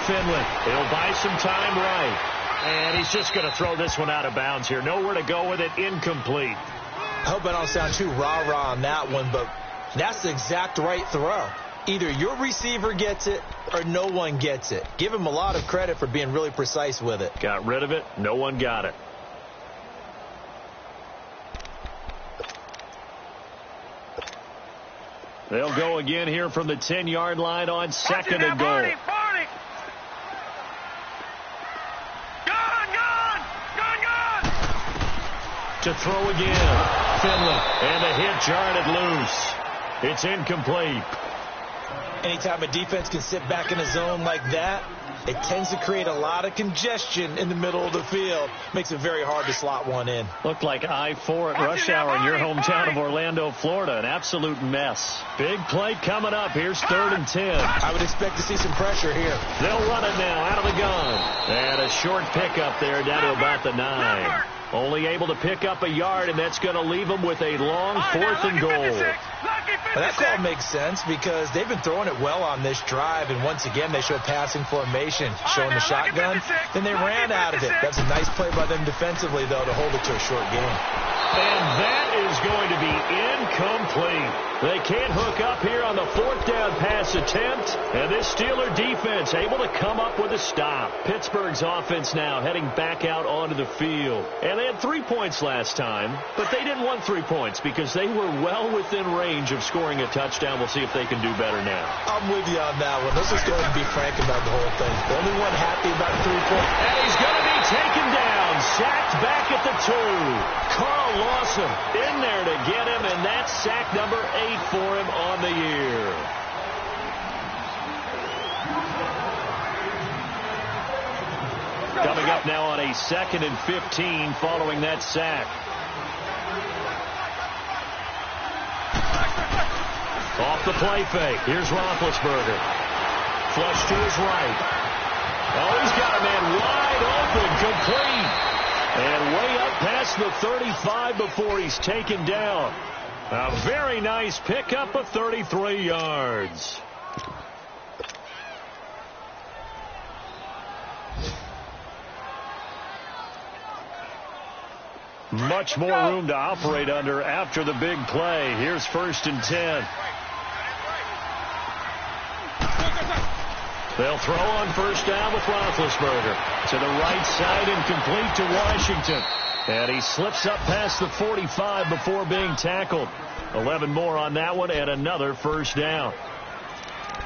Finley. He'll buy some time right. And he's just going to throw this one out of bounds here. Nowhere to go with it. Incomplete. I hope I don't sound too rah-rah on that one, but that's the exact right throw. Either your receiver gets it or no one gets it. Give him a lot of credit for being really precise with it. Got rid of it. No one got it. They'll go again here from the 10-yard line on second and goal. To throw again. Finley. And the hit jarred it loose. It's incomplete. Anytime a defense can sit back in a zone like that, it tends to create a lot of congestion in the middle of the field. Makes it very hard to slot one in. Looked like I-4 at rush hour in your hometown of Orlando, Florida. An absolute mess. Big play coming up. Here's 3rd and 10. I would expect to see some pressure here. They'll run it now out of the gun. And a short pickup there down to about the 9. Only able to pick up a yard, and that's going to leave them with a long 4th and goal. Well, that call makes sense because they've been throwing it well on this drive, and once again they show passing formation, showing the shotgun. Then they ran out of it. That's a nice play by them defensively, though, to hold it to a short game. And that is going to be incomplete. They can't hook up here on the 4th down pass attempt, and this Steeler defense able to come up with a stop. Pittsburgh's offense now heading back out onto the field. And they had 3 points last time, but they didn't want 3 points because they were well within range of scoring a touchdown. We'll see if they can do better now. I'm with you on that one. Let's just go ahead and be frank about the whole thing. The only one happy about 3 points. And he's going to be taken down, sacked back at the 2. Carl Lawson in there to get him, and that's sack number 8 for him on the year. Coming up now on a 2nd and 15 following that sack. Off the play fake. Here's Roethlisberger. Flush to his right. Oh, he's got a man wide open, complete. And way up past the 35 before he's taken down. A very nice pickup of 33 yards. Much more room to operate under after the big play. Here's 1st and 10. They'll throw on 1st down with Roethlisberger. To the right side and complete to Washington. And he slips up past the 45 before being tackled. 11 more on that one and another 1st down.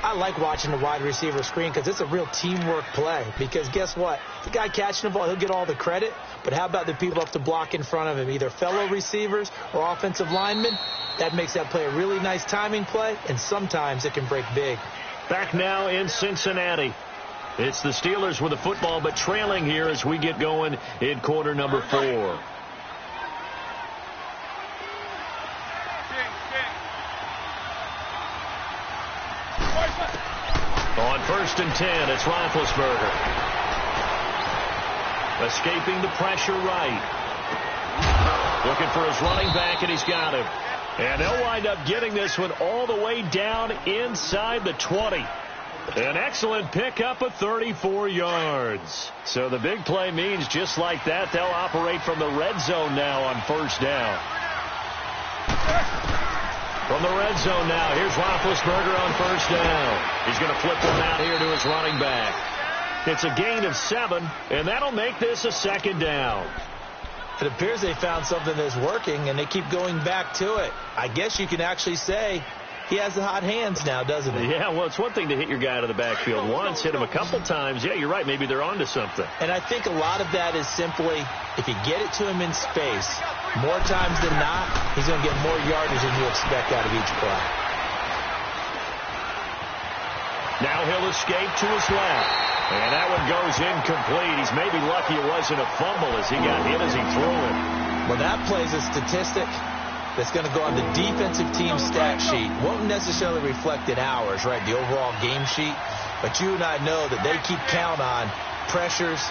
I like watching the wide receiver screen because it's a real teamwork play. Because guess what? The guy catching the ball, he'll get all the credit. But how about the people up to block in front of him, either fellow receivers or offensive linemen? That makes that play a really nice timing play, and sometimes it can break big. Back now in Cincinnati. It's the Steelers with the football, but trailing here as we get going in quarter number 4. On 1st and 10, it's Roethlisberger. Escaping the pressure right. Looking for his running back, and he's got him. And they'll wind up getting this one all the way down inside the 20. An excellent pickup of 34 yards. So the big play means just like that, they'll operate from the red zone now on 1st down. From the red zone now, here's Roethlisberger on 1st down. He's going to flip one out here to his running back. It's a gain of 7, and that'll make this a 2nd down. It appears they found something that's working, and they keep going back to it. I guess you can actually say he has the hot hands now, doesn't he? Yeah, well, it's one thing to hit your guy out of the backfield once, hit him a couple times. Yeah, you're right. Maybe they're onto something. And I think a lot of that is simply if you get it to him in space, more times than not, he's going to get more yardage than you expect out of each play. Now he'll escape to his left. And that one goes incomplete. He's maybe lucky it wasn't a fumble as he got hit as he threw it. Well, that plays a statistic that's going to go on the defensive team stat sheet. Won't necessarily reflect in ours, right, the overall game sheet. But you and I know that they keep count on pressures,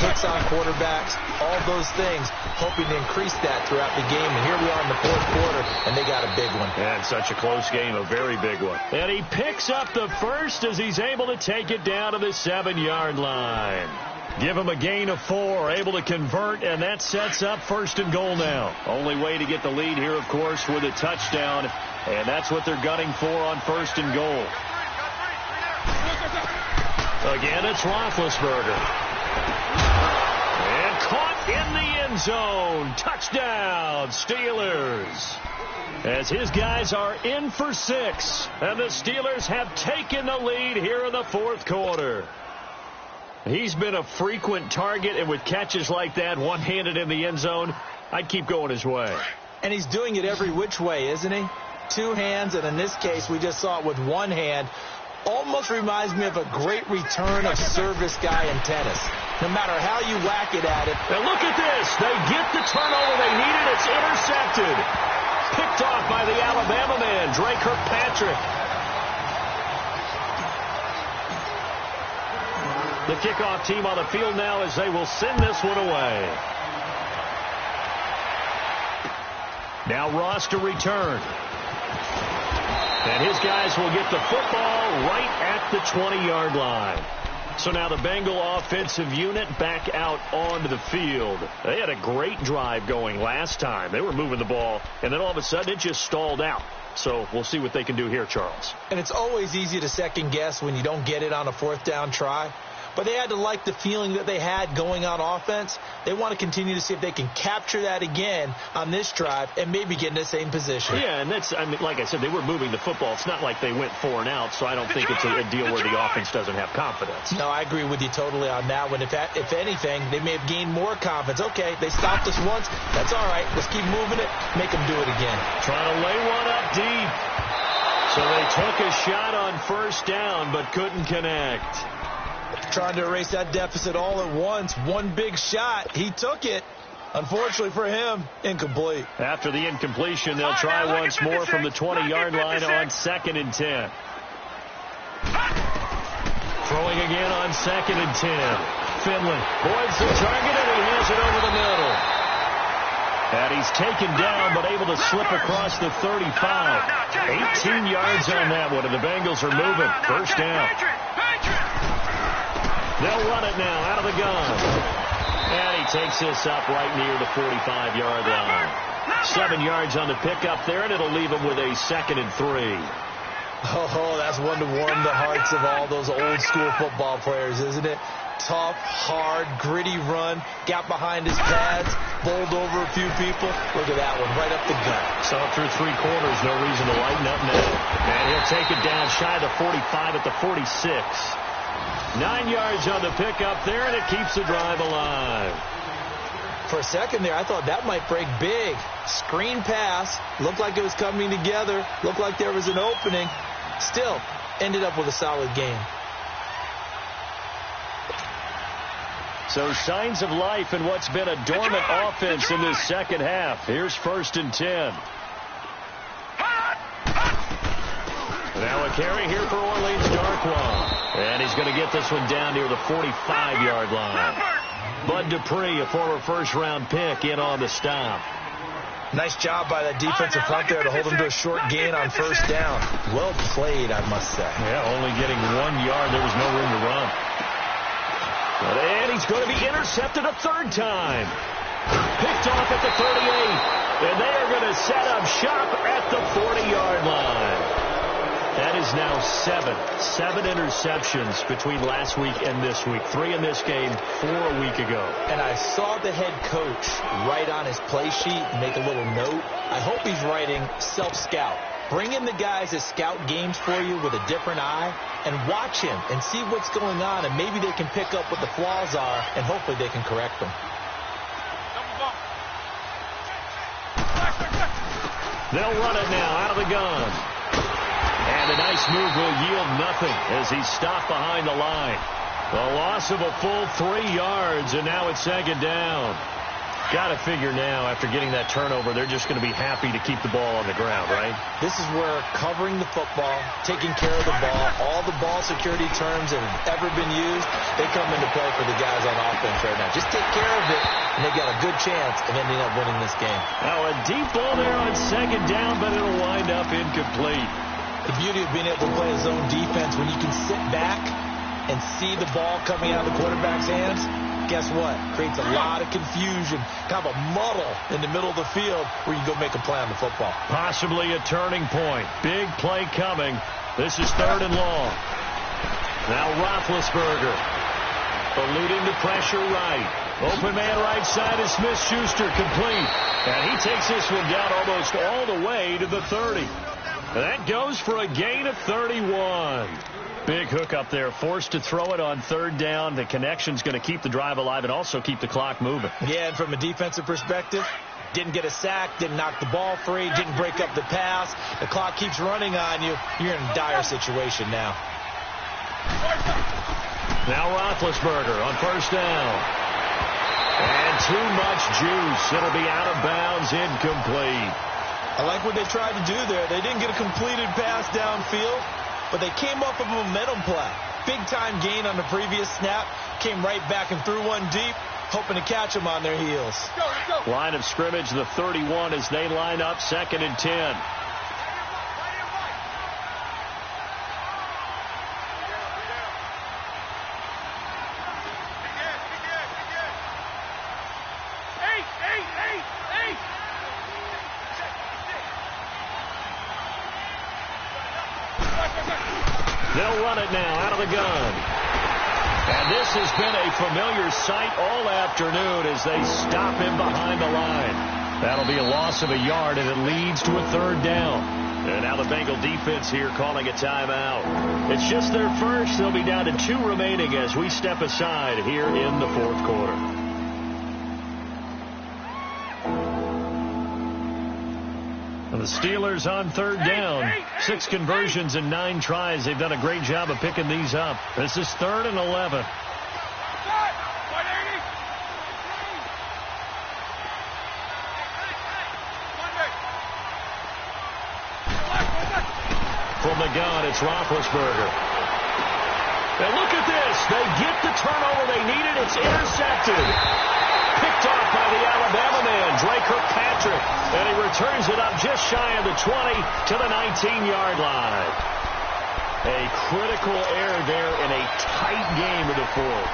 hits on quarterbacks, all those things, hoping to increase that throughout the game. And here we are in the 4th quarter, and they got a big one. And such a close game, a very big one. And he picks up the 1st as he's able to take it down to the 7-yard line. Give him a gain of 4, able to convert, and that sets up 1st and goal now. Only way to get the lead here, of course, with a touchdown, and that's what they're gunning for on 1st and goal. Again, it's Roethlisberger. And caught in the end zone. Touchdown, Steelers. As his guys are in for 6, and the Steelers have taken the lead here in the 4th quarter. He's been a frequent target, and with catches like that, one-handed in the end zone, I'd keep going his way. And he's doing it every which way, isn't he? Two hands, and in this case, we just saw it with one hand. Almost reminds me of a great return of service guy in tennis. No matter how you whack it at it. And look at this. They get the turnover they needed. It's intercepted. Picked off by the Alabama man, Dre Kirkpatrick. The kickoff team on the field now as they will send this one away. Now Ross to return. And his guys will get the football right at the 20-yard line. So now the Bengal offensive unit back out onto the field. They had a great drive going last time. They were moving the ball, and then all of a sudden it just stalled out. So we'll see what they can do here, Charles. And it's always easy to second guess when you don't get it on a fourth down try. But they had to like the feeling that they had going on offense. They want to continue to see if they can capture that again on this drive and maybe get in the same position. Yeah, and that's, I mean, like I said, they were moving the football. It's not like they went 4 and out, so I don't think it's a deal where the offense doesn't have confidence. No, I agree with you totally on that one. If anything, they may have gained more confidence. Okay, they stopped us once. That's all right. Let's keep moving it. Make them do it again. Trying to lay one up deep. So they took a shot on first down, but couldn't connect. Trying to erase that deficit all at once. One big shot. He took it. Unfortunately for him, incomplete. After the incompletion, they'll try once more from the 20-yard line on 2nd and 10. Throwing again on 2nd and 10. Finley avoids the target, and he has it over the middle. And he's taken down, but able to slip across the 35. 18 yards on that one, and the Bengals are moving. First down. They'll run it now out of the gun. And he takes this up right near the 45-yard line. 7 yards on the pickup there, and it'll leave him with a 2nd and 3. Oh, that's one to warm the hearts of all those old-school football players, isn't it? Tough, hard, gritty run. Got behind his pads, bowled over a few people. Look at that one, right up the gut. Saw it through 3 quarters, no reason to lighten up now. And he'll take it down shy of the 45 at the 46. 9 yards on the pickup there, and it keeps the drive alive. For a second there, I thought that might break big. Screen pass. Looked like it was coming together. Looked like there was an opening. Still, ended up with a solid game. So signs of life in what's been a dormant offense in this second half. Here's 1st and 10. Now a carry here for Orleans Darkwa. And he's going to get this one down near the 45-yard line. Bud Dupree, a former first-round pick, in on the stop. Nice job by that defensive front there to hold him to a short gain on first down. Well played, I must say. Yeah, only getting 1 yard. There was no room to run. And he's going to be intercepted a 3rd time. Picked off at the 38. And they are going to set up shop at the 40-yard line. That is now 7 interceptions between last week and this week. 3 in this game, 4 a week ago. And I saw the head coach write on his play sheet, make a little note. I hope he's writing self-scout. Bring in the guys that scout games for you with a different eye and watch him and see what's going on, and maybe they can pick up what the flaws are, and hopefully they can correct them. They'll run it now out of the gun. And a nice move will yield nothing as he's stopped behind the line. A loss of a full 3 yards, and now it's 2nd down. Got to figure now, after getting that turnover, they're just going to be happy to keep the ball on the ground, right? This is where covering the football, taking care of the ball, all the ball security terms that have ever been used, they come into play for the guys on offense right now. Just take care of it, and they've got a good chance of ending up winning this game. Now a deep ball there on 2nd down, but it'll wind up incomplete. The beauty of being able to play a zone defense, when you can sit back and see the ball coming out of the quarterback's hands, guess what? Creates a lot of confusion, kind of a muddle in the middle of the field where you go make a play on the football. Possibly a turning point. Big play coming. This is 3rd and long. Now Roethlisberger eluding the pressure right. Open man right side is Smith-Schuster, complete. And he takes this one down almost all the way to the 30. That goes for a gain of 31. Big hook up there, forced to throw it on 3rd down. The connection's going to keep the drive alive and also keep the clock moving. Yeah, and from a defensive perspective, Didn't get a sack, didn't knock the ball free, didn't break up the pass. The clock keeps running on you. You're in a dire situation now. Now Roethlisberger on first down. And too much juice. It'll be out of bounds, incomplete. I like what they tried to do there. They didn't get a completed pass downfield, but they came up with a momentum play. Big-time gain on the previous snap. Came right back and threw one deep, hoping to catch them on their heels. Let's go. Line of scrimmage, the 31 as they line up, 2nd and 10. They'll run it now out of the gun. And this has been a familiar sight all afternoon as they stop him behind the line. That'll be a loss of a yard, and it leads to a 3rd down. And now the Bengal defense here calling a timeout. It's just their first. They'll be down to 2 remaining as we step aside here in the 4th quarter. The Steelers on 3rd down. 6 conversions and 9 tries. They've done a great job of picking these up. This is 3rd and 11. From the gun, it's Roethlisberger. And look at this. They get the turnover they needed. It's intercepted. Picked off by the Alabama man, Drake Kirkpatrick. And he returns it up just shy of the 20 to the 19-yard line. A critical error there in a tight game of the 4th.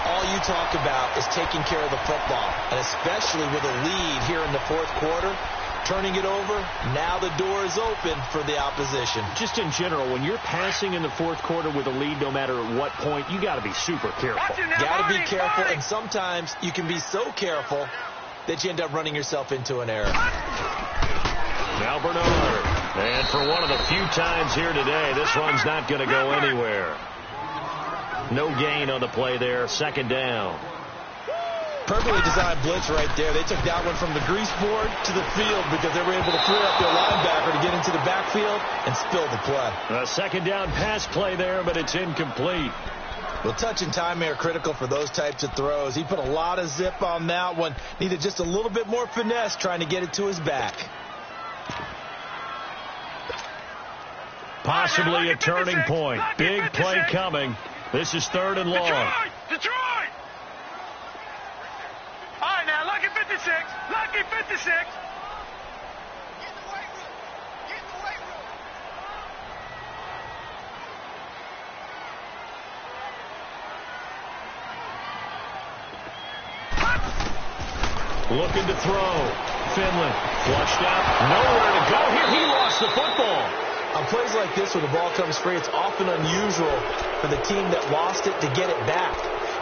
All you talk about is taking care of the football, and especially with a lead here in the 4th quarter. Turning it over, now the door is open for the opposition. Just in general, when you're passing in the 4th quarter with a lead, no matter at what point, you got to be super careful. Got to be careful, and sometimes you can be so careful that you end up running yourself into an error. Now Bernard. And for one of the few times here today, this run's not going to go anywhere. No gain on the play there, 2nd down. Perfectly designed blitz right there. They took that one from the grease board to the field because they were able to free up their linebacker to get into the backfield and spill the play. A 2nd down pass play there, but it's incomplete. Well, touch and timing are critical for those types of throws. He put a lot of zip on that one. Needed just a little bit more finesse trying to get it to his back. Possibly a turning point. Big play coming. This is 3rd and long. Detroit! All right, now, lucky 56. Lucky 56. Get in the weight room. Get in the weight room. Looking to throw. Finley flushed out. Nowhere to go here. He lost the football. On plays like this where the ball comes free, it's often unusual for the team that lost it to get it back.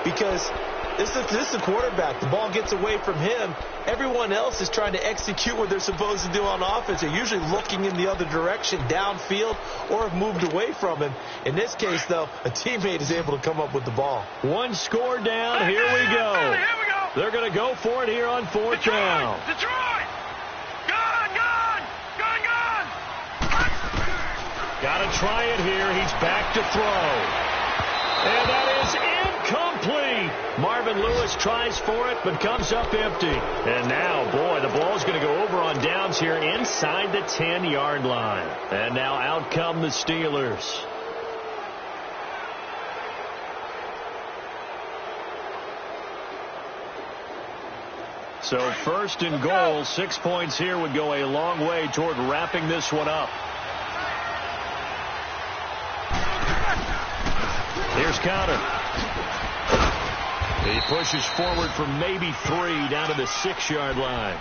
Because this is the quarterback. The ball gets away from him. Everyone else is trying to execute what they're supposed to do on offense. They're usually looking in the other direction, downfield, or have moved away from him. In this case, though, a teammate is able to come up with the ball. 1 score down. Here we go. They're going to go for it here on 4th down. Detroit! Gone! Got to try it here. He's back to throw. And that is incomplete. Marvin Lewis tries for it, but comes up empty. And now, boy, the ball's going to go over on downs here inside the 10-yard line. And now out come the Steelers. So 1st and goal, 6 points here would go a long way toward wrapping this one up. Here's Counter. He pushes forward for maybe 3 down to the 6-yard line.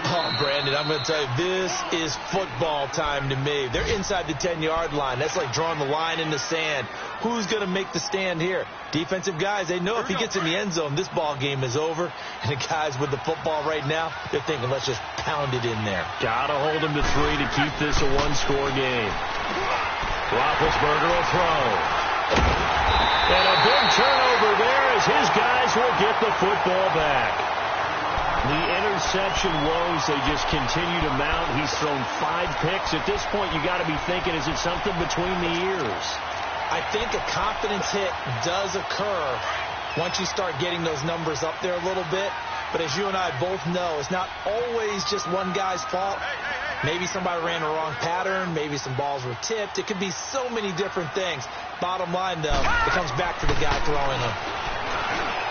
Oh, Brandon, I'm going to tell you, this is football time to me. They're inside the 10-yard line. That's like drawing the line in the sand. Who's going to make the stand here? Defensive guys, they know if he gets in the end zone, this ball game is over. And the guys with the football right now, they're thinking, let's just pound it in there. Got to hold him to 3 to keep this a 1-score game. Roethlisberger will throw. And a big turnover there as his guys will get the football back. The interception woes, they just continue to mount. He's thrown 5 picks. At this point, you got to be thinking, is it something between the ears? I think a confidence hit does occur once you start getting those numbers up there a little bit. But as you and I both know, it's not always just one guy's fault. Maybe somebody ran the wrong pattern. Maybe some balls were tipped. It could be so many different things. Bottom line, though, it comes back to the guy throwing them.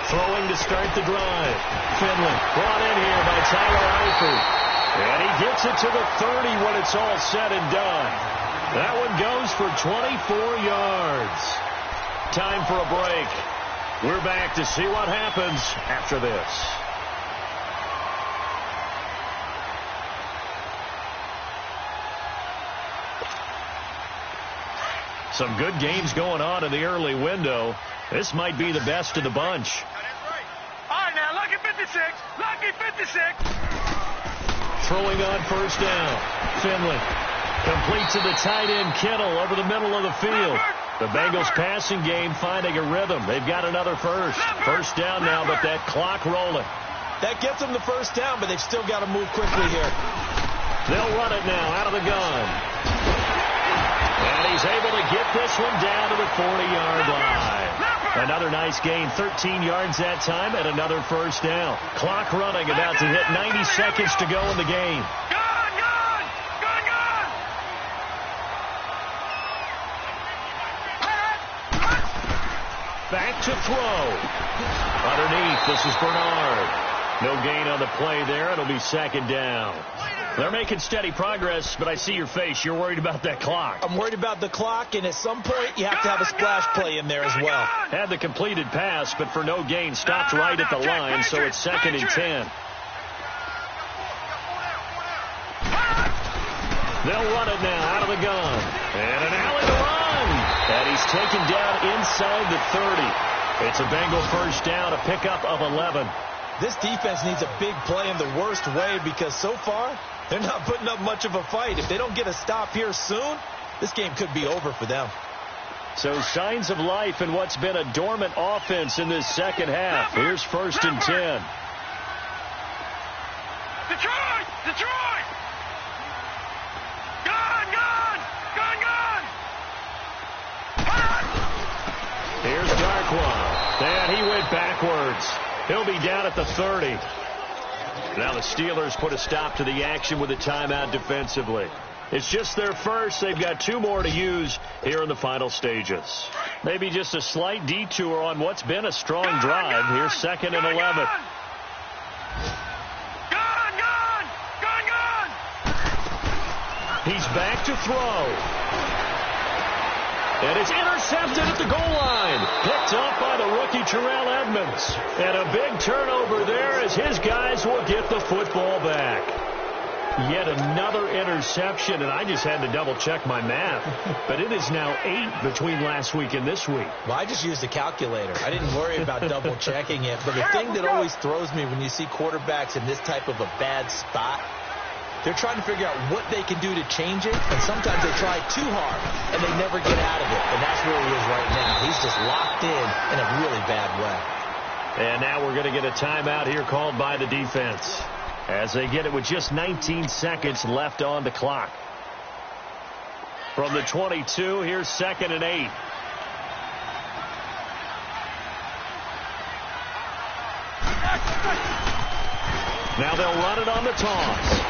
Throwing to start the drive. Finley brought in here by Tyler Eifert. And he gets it to the 30 when it's all said and done. That one goes for 24 yards. Time for a break. We're back to see what happens after this. Some good games going on in the early window. This might be the best of the bunch. All right, now, lucky 56. Lucky 56. Throwing on first down. Finley complete to the tight end Kittle over the middle of the field. The Bengals passing game finding a rhythm. They've got another first. First down now, but that clock rolling. That gets them the first down, but they've still got to move quickly here. They'll run it now out of the gun. And he's able to get this one down to the 40-yard line. Another nice gain, 13 yards that time, and another first down. Clock running, about to hit 90 seconds to go in the game. Back to throw. Underneath, this is Bernard. No gain on the play there. It'll be second down. They're making steady progress, but I see your face. You're worried about that clock. I'm worried about the clock, and at some point, you have to have a splash play in there as well. Had the completed pass, but for no gain, stopped right at the line, so it's 2nd and 10. They'll run it now out of the gun. And an alley to run. And he's taken down inside the 30. It's a Bengal first down, a pickup of 11. This defense needs a big play in the worst way because so far, they're not putting up much of a fight. If they don't get a stop here soon, this game could be over for them. So signs of life in what's been a dormant offense in this second half. Here's 1st and 10. Detroit! Detroit! Gun! Gun! Gun! Gun! Here's Darkwa. And he went backwards. He'll be down at the 30. Now the Steelers put a stop to the action with a timeout defensively. It's just their first. They've got 2 more to use here in the final stages. Maybe just a slight detour on what's been a strong drive. Here's 2nd and 11. Gun! Gun! Gun! Gun! He's back to throw. And it's intercepted at the goal line. Picked up by the rookie Terrell Edmonds. And a big turnover there as his guys will get the football back. Yet another interception, and I just had to double-check my math. But it is now 8 between last week and this week. Well, I just used a calculator. I didn't worry about double-checking it. But the thing that always throws me when you see quarterbacks in this type of a bad spot, they're trying to figure out what they can do to change it, and sometimes they try too hard, and they never get out of it. And that's where he is right now. He's just locked in a really bad way. And now we're going to get a timeout here called by the defense as they get it with just 19 seconds left on the clock. From the 22, here's 2nd and 8. Now they'll run it on the toss.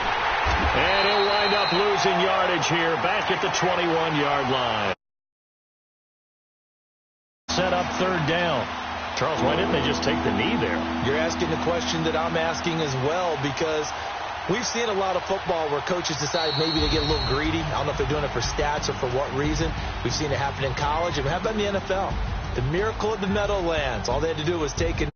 And he'll wind up losing yardage here back at the 21-yard line. Set up 3rd down. Charles, why didn't they just take the knee there? You're asking the question that I'm asking as well, because we've seen a lot of football where coaches decide maybe they get a little greedy. I don't know if they're doing it for stats or for what reason. We've seen it happen in college, and how about in the NFL? The miracle of the Meadowlands. All they had to do was take a